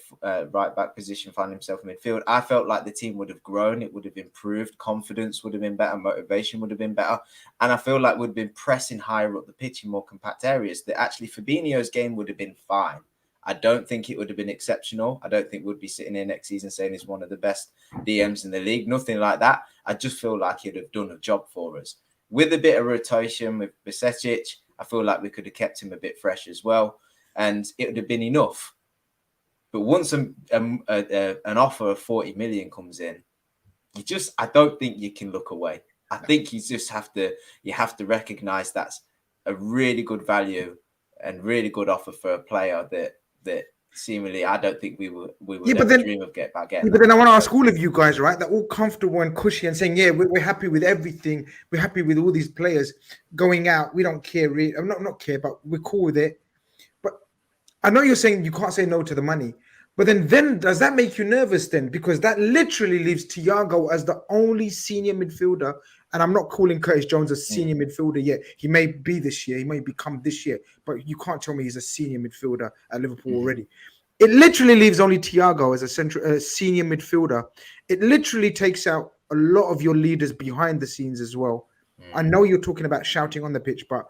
right back position, finding himself in midfield. I felt like the team would have grown, it would have improved, confidence would have been better, motivation would have been better, and I feel like we'd been pressing higher up the pitch in more compact areas. That actually Fabinho's game would have been fine. I don't think it would have been exceptional. I don't think we'd be sitting here next season saying he's one of the best DMs in the league. Nothing like that. I just feel like he'd have done a job for us. With a bit of rotation with Bajcetic, I feel like we could have kept him a bit fresh as well, and it would have been enough. But once an offer of 40 million comes in, I don't think you can look away. I think you just have to recognize that's a really good value and really good offer for a player that that seemingly I don't think we would Yeah, ever dream of getting. Yeah, but then I want to ask all of you guys, right? They're all comfortable and cushy and saying, yeah, we're happy with everything. We're happy with all these players going out. We don't care. I'm not care, but we're cool with it. But I know you're saying you can't say no to the money. But then does that make you nervous then? Because that literally leaves Thiago as the only senior midfielder. And I'm not calling Curtis Jones a senior midfielder yet. He may be this year. He may become this year. But you can't tell me he's a senior midfielder at Liverpool already. It literally leaves only Thiago as a senior midfielder. It literally takes out a lot of your leaders behind the scenes as well. I know you're talking about shouting on the pitch, but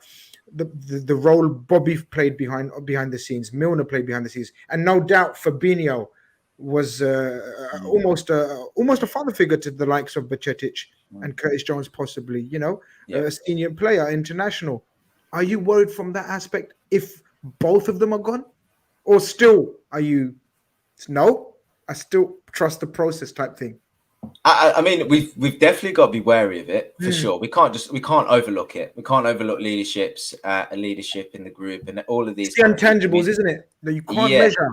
the role Bobby played behind the scenes, Milner played behind the scenes, and no doubt Fabinho was almost a father figure to the likes of Bajcetic and Curtis Jones, possibly. A senior player, international. Are you worried from that aspect if both of them are gone? Or still, are you? No, I still trust the process type thing. I mean, we've definitely got to be wary of it for sure. We can't overlook it. We can't overlook leadership in the group and all of these. It's the intangibles, isn't it? That you can't measure.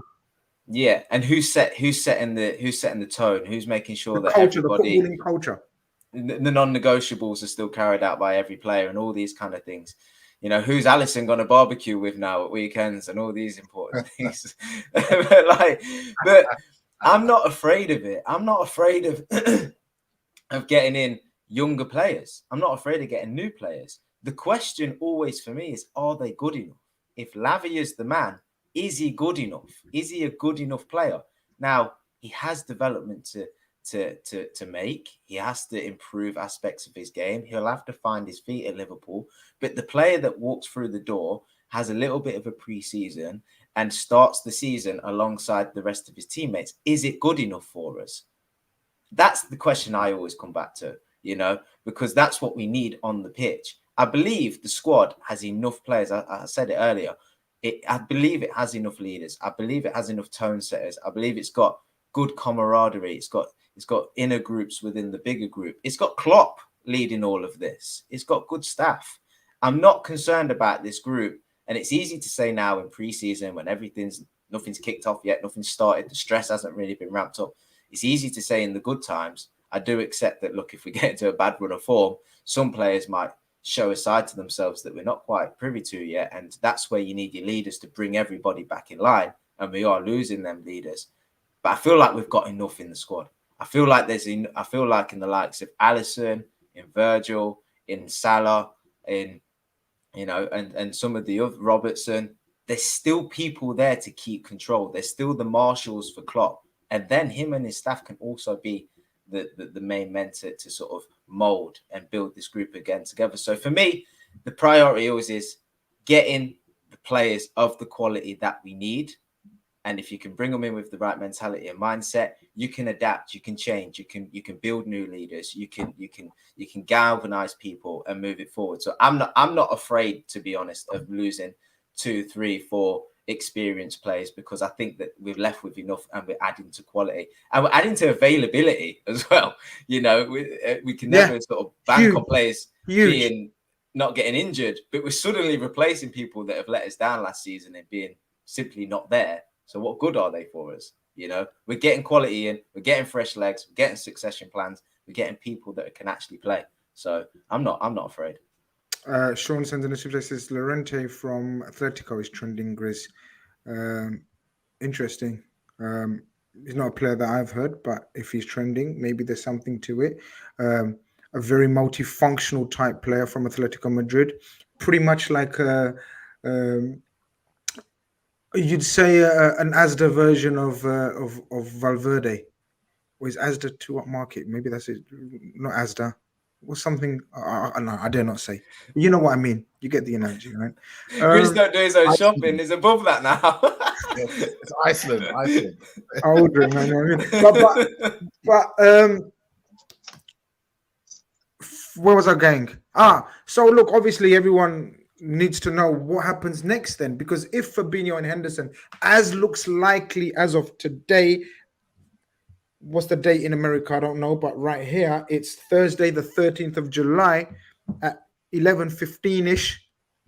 Yeah, and who's setting the tone? Who's making sure that culture, everybody, the footballing culture, the non-negotiables are still carried out by every player and all these kind of things. Who's Allison going to barbecue with now at weekends and all these important things. but I'm not afraid of it. I'm not afraid of getting in younger players. I'm not afraid of getting new players. The question always for me is, are they good enough? If Lavia's the man, is he good enough? Is he a good enough player? Now, he has development to make. He has to improve aspects of his game. He'll have to find his feet at Liverpool. But the player that walks through the door has a little bit of a pre-season and starts the season alongside the rest of his teammates. Is it good enough for us? That's the question I always come back to, because that's what we need on the pitch. I believe the squad has enough players. I said it earlier. I believe it has enough leaders. I believe it has enough tone setters. I believe it's got good camaraderie. It's got inner groups within the bigger group. It's got Klopp leading all of this. It's got good staff. I'm not concerned about this group. And it's easy to say now in pre-season when nothing's kicked off yet, nothing's started, the stress hasn't really been ramped up. It's easy to say in the good times. I do accept that, look, if we get into a bad run of form, some players might show a side to themselves that we're not quite privy to yet. And that's where you need your leaders to bring everybody back in line. And we are losing them leaders. But I feel like we've got enough in the squad. I feel like in the likes of Alisson, in Virgil, in Salah, in and some of the other Robertson, there's still people there to keep control. There's still the marshals for Klopp. And then him and his staff can also be the main men to sort of mold and build this group again together. So for me, the priority always is getting the players of the quality that we need. And if you can bring them in with the right mentality and mindset, you can adapt, you can change, you can build new leaders, you can galvanize people and move it forward. So I'm not afraid, to be honest, of losing 2, 3, 4 experienced players, because I think that we're left with enough and we're adding to quality and we're adding to availability as well. We can never sort of bank on players being not getting injured, but we're suddenly replacing people that have let us down last season and being simply not there. So what good are they for us? We're getting quality in, we're getting fresh legs, we're getting succession plans, we're getting people that can actually play. So I'm not afraid. Sean sends in a super says Llorente from Atletico is trending, Grizz. Interesting. He's not a player that I've heard, but if he's trending, maybe there's something to it. A very multifunctional type player from Atletico Madrid, pretty much like you'd say an Asda version of Valverde. Or is Asda to what market? Maybe that's it. Not Asda. Or something. No, I dare not say. You know what I mean. You get the analogy, right? Grizz don't do his own shopping. It's above that now. It's Iceland. Ordering, I know. But where was I going? So look, obviously everyone needs to know what happens next then, because if Fabinho and Henderson, as looks likely as of today, what's the date in America? I don't know, but right here it's Thursday, the 13th of July at 11:15ish.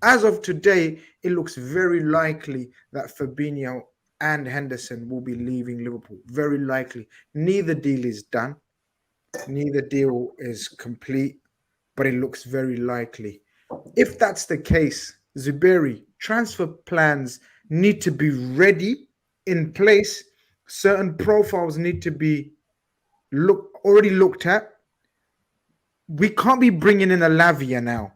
As of today, it looks very likely that Fabinho and Henderson will be leaving Liverpool. Very likely. Neither deal is done. Neither deal is complete, but it looks very likely. If that's the case, Zuberi, transfer plans need to be ready, in place. Certain profiles need to be already looked at. We can't be bringing in a Lavia now,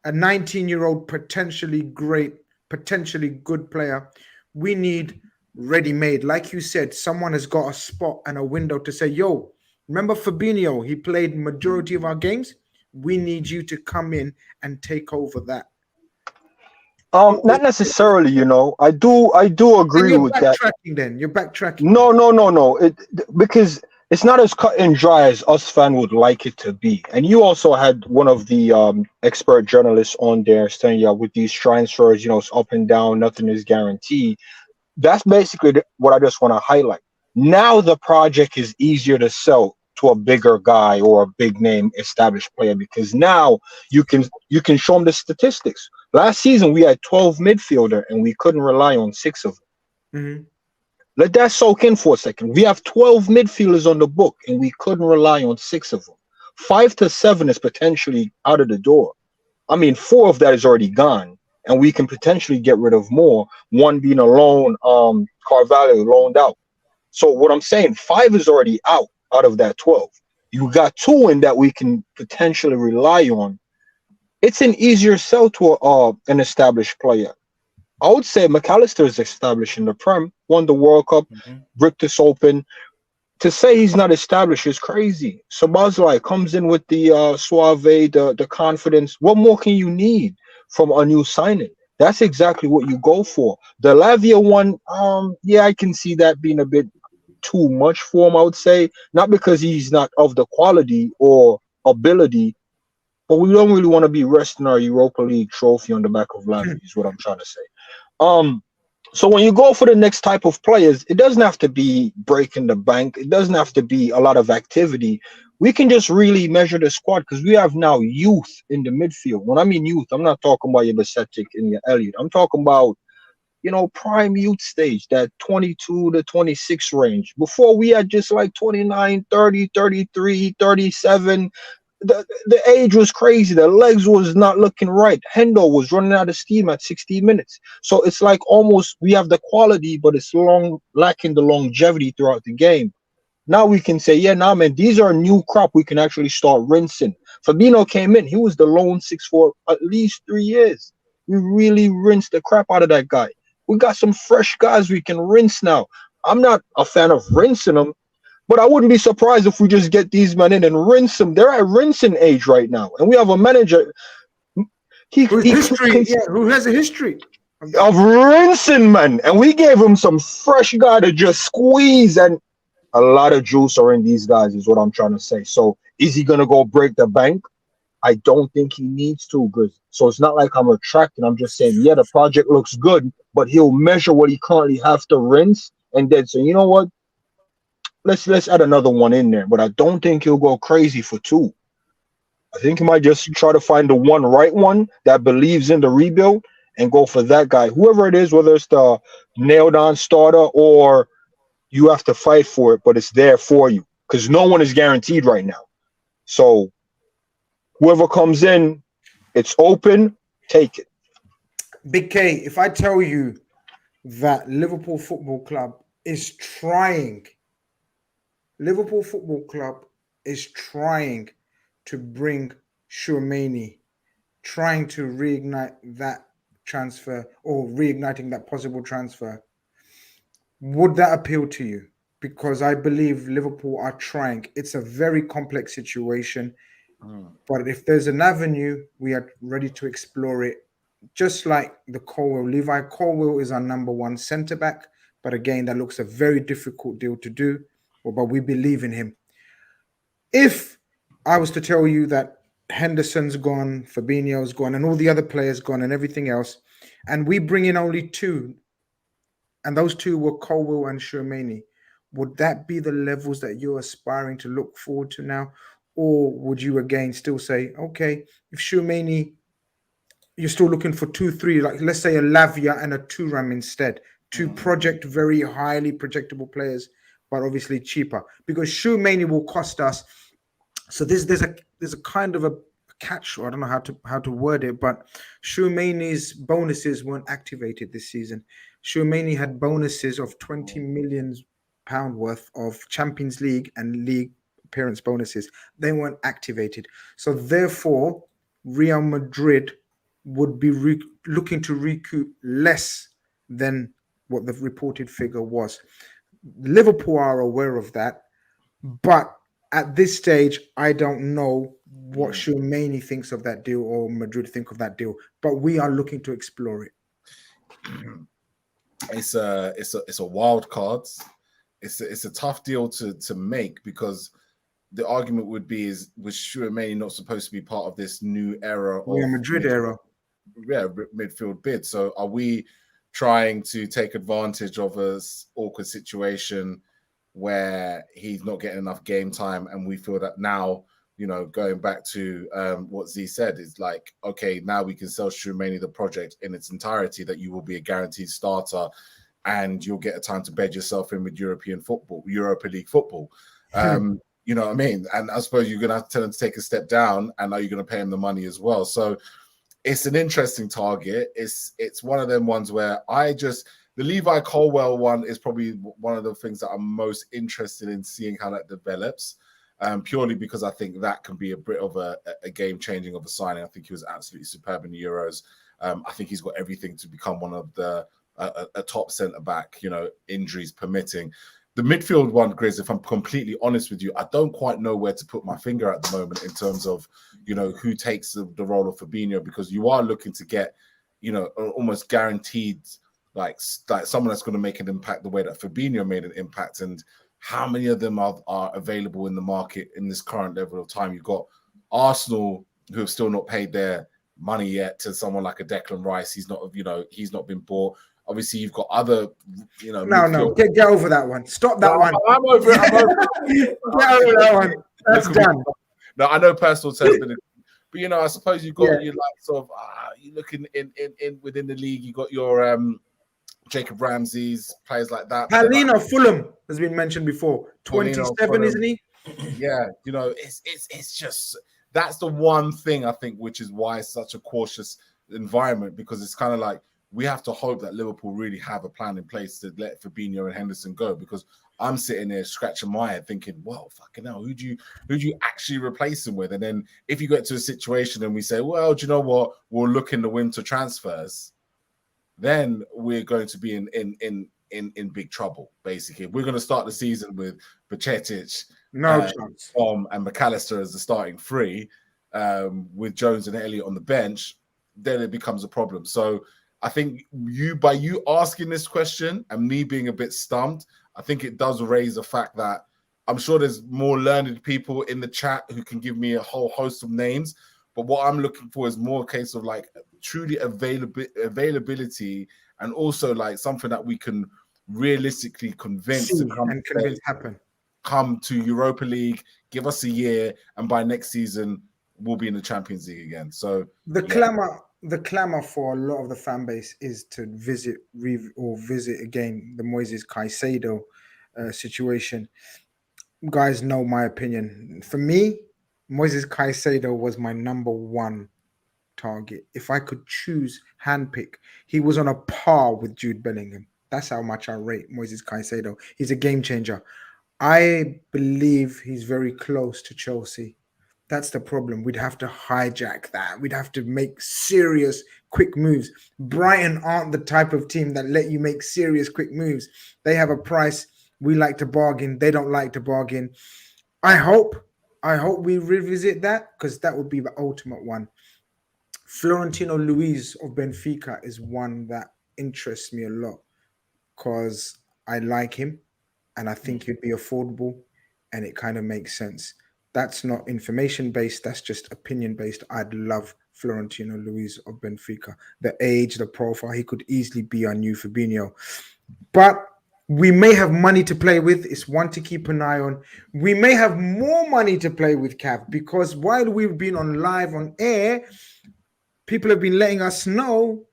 a 19-year-old potentially great, potentially good player. We need ready-made. Like you said, someone has got a spot and a window to say, yo, remember Fabinho? He played majority of our games. We need you to come in and take over that. Not necessarily, I do agree with that. You're backtracking. No. Because it's not as cut and dry as us fan would like it to be. And you also had one of the expert journalists on there saying, yeah, with these transfers, it's up and down, nothing is guaranteed. That's basically what I just want to highlight. Now the project is easier to sell to a bigger guy or a big name established player, because now you can show them the statistics. Last season we had 12 midfielder and we couldn't rely on 6 of them. Mm-hmm. Let that soak in for a second. We have 12 midfielders on the book and we couldn't rely on 6 of them. 5 to 7 is potentially out of the door. I mean, 4 of that is already gone, and we can potentially get rid of more. 1 being a loan, Carvalho loaned out. So what I'm saying, 5 is already out of that 12. You got 2 in that we can potentially rely on. It's an easier sell to an established player. I would say McAllister is established in the Prem, won the World Cup, ripped us open. To say he's not established is crazy. Szoboszlai comes in with the suave, the confidence. What more can you need from a new signing? That's exactly what you go for. The Lavia one, yeah, I can see that being a bit too much for him, I would say. Not because he's not of the quality or ability, but we don't really want to be resting our Europa League trophy on the back of Lavia, is what I'm trying to say. So when you go for the next type of players, it doesn't have to be breaking the bank. It doesn't have to be a lot of activity. We can just really measure the squad, because we have now youth in the midfield. When I mean youth, I'm not talking about your Basetic and your Elliott. I'm talking about, prime youth stage, that 22 to 26 range. Before we had just like 29, 30, 33, 37. The age was crazy. The legs was not looking right. Hendo was running out of steam at 60 minutes. So it's like almost we have the quality, but it's lacking the longevity throughout the game. Now we can say, yeah, nah, man, these are new crop. We can actually start rinsing. Fabinho came in. He was the lone 6 for at least 3 years. We really rinsed the crap out of that guy. We got some fresh guys we can rinse now. I'm not a fan of rinsing them, but I wouldn't be surprised if we just get these men in and rinse them. They're at rinsing age right now. And we have a manager. Who has a history of rinsing, man. And we gave him some fresh guy to just squeeze. And a lot of juice are in these guys, is what I'm trying to say. So is he going to go break the bank? I don't think he needs to, Grizz. So it's not like I'm retracting. I'm just saying, yeah, the project looks good, but he'll measure what he currently has to rinse and then say, you know what? Let's add another one in there. But I don't think he'll go crazy for 2. I think he might just try to find the one right one that believes in the rebuild and go for that guy. Whoever it is, whether it's the nailed-on starter or you have to fight for it, but it's there for you. Because no one is guaranteed right now. So whoever comes in, it's open, take it. Big K, if I tell you that Liverpool Football Club is trying to bring Tchouameni, trying to reignite that transfer or reigniting that possible transfer, would that appeal to you? Because I believe Liverpool are trying. It's a very complex situation. But if there's an avenue, we are ready to explore it. Just like the Colwill. Levi Colwill is our number 1 centre-back. But again, that looks a very difficult deal to do. But we believe in him. If I was to tell you that Henderson's gone, Fabinho's gone, and all the other players gone and everything else, and we bring in only 2, and those 2 were Colwill and Tchouameni, would that be the levels that you're aspiring to look forward to now? Or would you again still say, okay, if Tchouameni, you're still looking for 2-3, like let's say a Lavia and a Thuram instead, to project very highly projectable players, but obviously cheaper, because Shoemania will cost us. So there's a kind of a catch, or I don't know how to word it, but Shoemania's bonuses weren't activated this season. Shoemania had bonuses of 20 million pound worth of Champions League and league appearance bonuses. They weren't activated. So therefore, Real Madrid would be looking to recoup less than what the reported figure was. Liverpool are aware of that, but at this stage, I don't know what Shoemania thinks of that deal or Madrid think of that deal, but we are looking to explore it. It's a wild card. It's a tough deal to make, because the argument would be, was Shoemania not supposed to be part of this new era of Madrid era? Yeah, midfield bid. So are we trying to take advantage of a awkward situation where he's not getting enough game time, and we feel that now, going back to what Z said, is like, okay, now we can sell Shoemania the project in its entirety, that you will be a guaranteed starter and you'll get a time to bed yourself in with European football, Europa League football. You know what I mean? And I suppose you're going to have to tell him to take a step down, and are you going to pay him the money as well? So it's an interesting target. It's one of them ones where the Levi Colwell one is probably one of the things that I'm most interested in seeing how that develops, purely because I think that can be a bit of a game-changing of a signing. I think he was absolutely superb in the Euros. I think he's got everything to become one of a top centre-back, injuries permitting. The midfield one, Grizz, if I'm completely honest with you, I don't quite know where to put my finger at the moment in terms of, who takes the role of Fabinho, because you are looking to get, almost guaranteed, like someone that's going to make an impact the way that Fabinho made an impact. And how many of them are available in the market in this current level of time? You've got Arsenal, who have still not paid their money yet to someone like a Declan Rice. He's not been bought. Obviously, you've got other, No, get over that one. Stop that one. I'm over it. Get over that one. That's done. No, I know personal sensibility, but I suppose you've got your likes of you looking in within the league. You got your Jacob Ramsey's, players like that. Paulino Fulham has been mentioned before. 27, isn't he? Yeah, it's just, that's the one thing I think, which is why it's such a cautious environment, because it's kind of like, we have to hope that Liverpool really have a plan in place to let Fabinho and Henderson go, because I'm sitting there scratching my head thinking, well, fucking hell, who do you actually replace him with? And then if you get to a situation and we say, well, do you know what, we'll look in the winter transfers, then we're going to be in big trouble, basically. We're going to start the season with Bajcetic, and McAllister as the starting three, with Jones and Elliott on the bench, then it becomes a problem. So I think by you asking this question and me being a bit stumped, I think it does raise the fact that I'm sure there's more learned people in the chat who can give me a whole host of names. But what I'm looking for is more a case of like truly availability, and also like something that we can realistically convince to come to Europa League, give us a year, and by next season we'll be in the Champions League again. So the clamor for a lot of the fan base is to visit again the Moises Caicedo situation. You guys know my opinion. For me, Moises Caicedo was my number one target. If I could choose, handpick, he was on a par with Jude Bellingham. That's how much I rate Moises Caicedo. He's a game changer. I believe he's very close to Chelsea. That's the problem. We'd have to hijack that. We'd have to make serious, quick moves. Brighton aren't the type of team that let you make serious, quick moves. They have a price. We like to bargain. They don't like to bargain. I hope we revisit that, because that would be the ultimate one. Florentino Luis of Benfica is one that interests me a lot, because I like him and I think he'd be affordable, and it kind of makes sense. That's not information-based. That's just opinion-based. I'd love Florentino Luis of Benfica. The age, the profile, he could easily be our new Fabinho. But we may have money to play with. It's one to keep an eye on. We may have more money to play with, Cav, because while we've been on live on air, people have been letting us know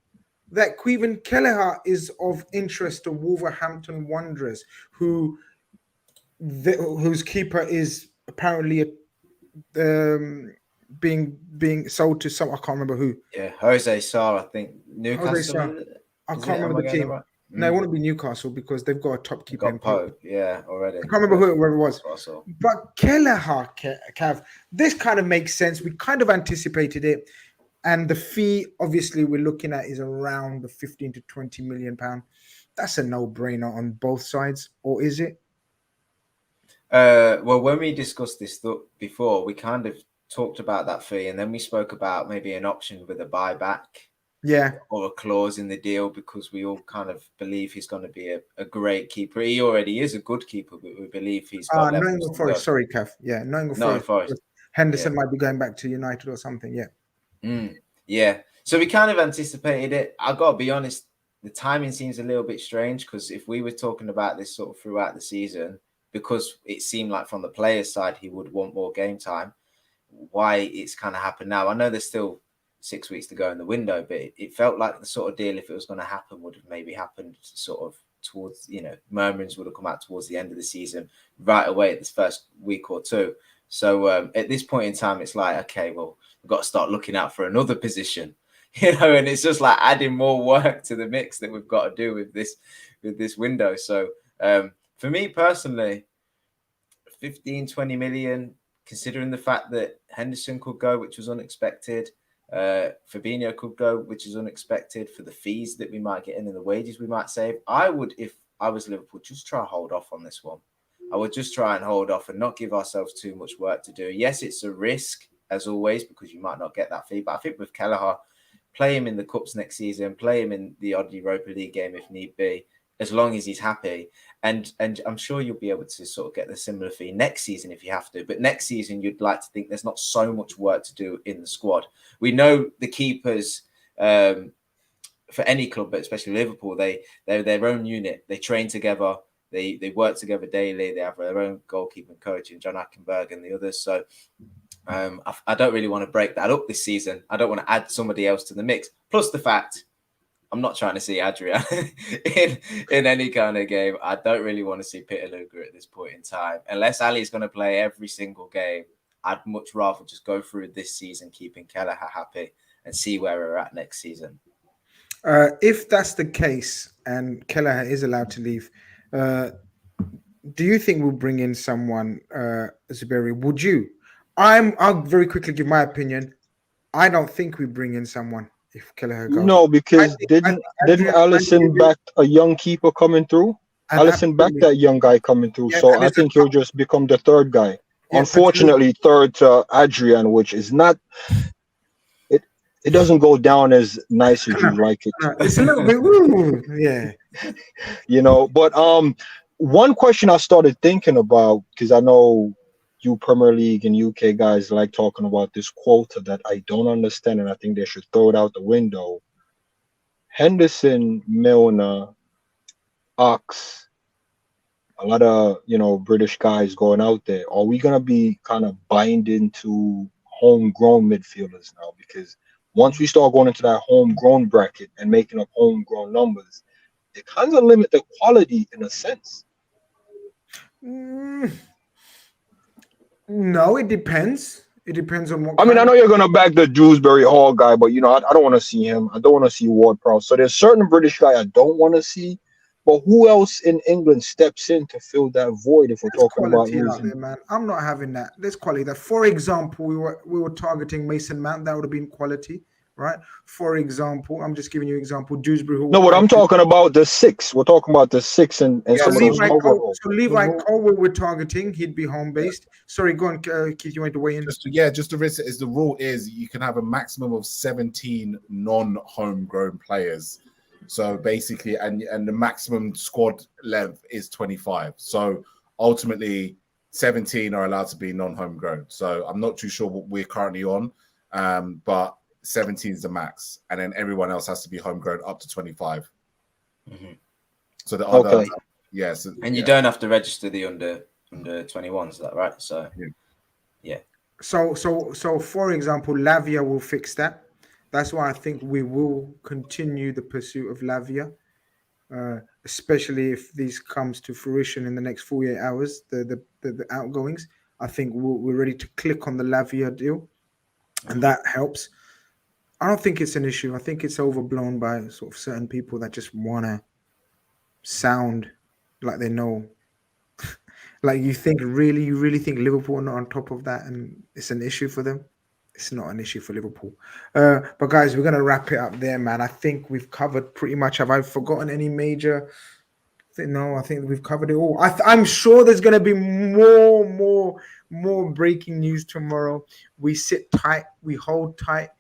that Queven Kelleher is of interest to Wolverhampton Wanderers, whose keeper is apparently being sold to some, I can't remember who. Yeah, Jose Sarr, I think Jose Newcastle. Sarr. I Is can't it? Am remember I the getting it team. right? No, it wouldn't be Newcastle because they've got a top keeper Got in Pope. Pope, yeah, already. I can't remember whoever it was. That's what I saw. But Kelleher, Cav, this kind of makes sense. We kind of anticipated it. And the fee, obviously, we're looking at is around the 15 to 20 million pound. That's a no-brainer on both sides, or is it? Well, when we discussed this before, we kind of talked about that fee, and then we spoke about maybe an option with a buyback. Yeah. Or a clause in the deal, because we all kind of believe he's going to be a great keeper. He already is a good keeper, but we believe he's got Nottingham Forest. Sorry, Kev. Yeah, Nottingham Forest. Henderson might be going back to United or something. Yeah. Yeah. So we kind of anticipated it. I got to be honest, the timing seems a little bit strange, because if we were talking about this sort of throughout the season, because it seemed like from the player's side he would want more game time, why it's kind of happened now. I know there's still 6 weeks to go in the window, but it felt like the sort of deal, if it was going to happen, would have maybe happened sort of towards, murmurings would have come out towards the end of the season, right away at this first week or two. So at this point in time, it's like, okay, well, we've got to start looking out for another position, and it's just like adding more work to the mix that we've got to do with this window. So for me personally, 15, 20 million, considering the fact that Henderson could go, which was unexpected, Fabinho could go, which is unexpected, for the fees that we might get in and the wages we might save. I would, if I was Liverpool, just try and hold off on this one. I would just try and hold off and not give ourselves too much work to do. Yes, it's a risk, as always, because you might not get that fee. But I think with Kelleher, play him in the Cups next season, play him in the odd Europa League game if need be, as long as he's happy. And I'm sure you'll be able to sort of get the similar fee next season if you have to. But next season, you'd like to think there's not so much work to do in the squad. We know the keepers, for any club, but especially Liverpool, they're their own unit. They train together. They work together daily. They have their own goalkeeper coach, and John Atkenberg and the others. So I don't really want to break that up this season. I don't want to add somebody else to the mix. Plus the fact, I'm not trying to see Adrian in any kind of game. I don't really want to see Peter Luger at this point in time. Unless Ali's going to play every single game, I'd much rather just go through this season, keeping Kelleher happy, and see where we're at next season. If that's the case and Kelleher is allowed to leave, do you think we'll bring in someone, Zuberi? Would you? I'll very quickly give my opinion. I don't think we bring in someone if Kelleher goes. No, because didn't Alisson back a young keeper coming through? Alisson backed that young guy coming through. Yeah, so I think he'll just become the third guy. Yeah, unfortunately, third to Adrian, which is not. It doesn't go down as nice as you like it. It's a little bit woo. Yeah. But one question I started thinking about, because I know you Premier League and UK guys like talking about this quota that I don't understand, and I think they should throw it out the window. Henderson, Milner, Ox, a lot of British guys going out there. Are we gonna be kind of binding to homegrown midfielders now? Because once we start going into that homegrown bracket and making up homegrown numbers, it kind of limit the quality in a sense. No, it depends. It depends on what. I mean, I know you're gonna back the Dewsbury Hall guy, but I don't want to see him. I don't want to see Ward-Prowse. So there's certain British guy I don't want to see. But who else in England steps in to fill that void if we're talking about losing? There, man. I'm not having that. There's quality there. For example, we were targeting Mason Mount. That would have been quality, right? For example, I'm just giving you an example. Dewsbury. No, what I'm talking about the six. We're talking about the six and so Levi Cole, we're targeting. He'd be home based. Sorry, go on, Keith. You want to weigh in? Just to risk it, is the rule is you can have a maximum of 17 non-homegrown players. So basically, and the maximum squad length is 25. So ultimately, 17 are allowed to be non-homegrown. So I'm not too sure what we're currently on, but 17 is the max, and then everyone else has to be homegrown up to 25. Mm-hmm. So the other, yes, and you don't have to register the under 21s. Is that right? So yeah. So for example, Lavia will fix that. That's why I think we will continue the pursuit of Lavia, especially if this comes to fruition in the next 48 hours, the outgoings. I think we're ready to click on the Lavia deal, and that helps. I don't think it's an issue. I think it's overblown by sort of certain people that just want to sound like they know. Like you really think Liverpool are not on top of that, and it's an issue for them. It's not an issue for Liverpool. But guys, we're gonna wrap it up there, man. I think we've covered pretty much. Have I forgotten any major? No, I think we've covered it all. I'm sure there's gonna be more breaking news tomorrow. We sit tight, we hold tight,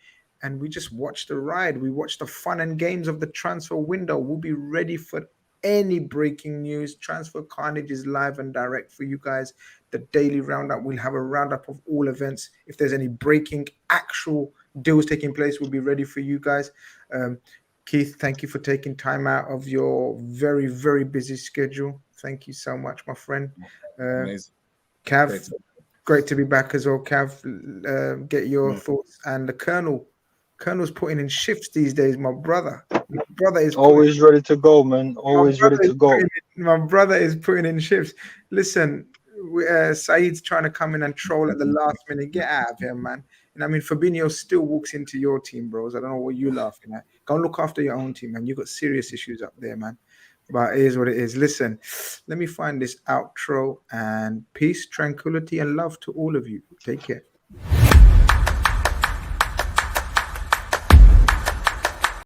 and we just watch the ride. We watch the fun and games of the transfer window. We'll be ready for any breaking news. Transfer Khanage is live and direct for you guys. The daily roundup, we'll have a roundup of all events. If there's any breaking actual deals taking place, we'll be ready for you guys. Keith, thank you for taking time out of your very, very busy schedule. Thank you so much, my friend. Amazing. Cav, great to be back as well. Cav, get your thoughts. And the Colonel's putting in shifts these days, my brother. My brother is always ready to go, man. Always ready to go. My brother is putting in shifts. Listen, Saeed's trying to come in and troll at the last minute. Get out of here, man. And I mean, Fabinho still walks into your team, bros. I don't know what you're laughing at. Go and look after your own team, man. You've got serious issues up there, man. But it is what it is. Listen, let me find this outro, and peace, tranquility, and love to all of you. Take care.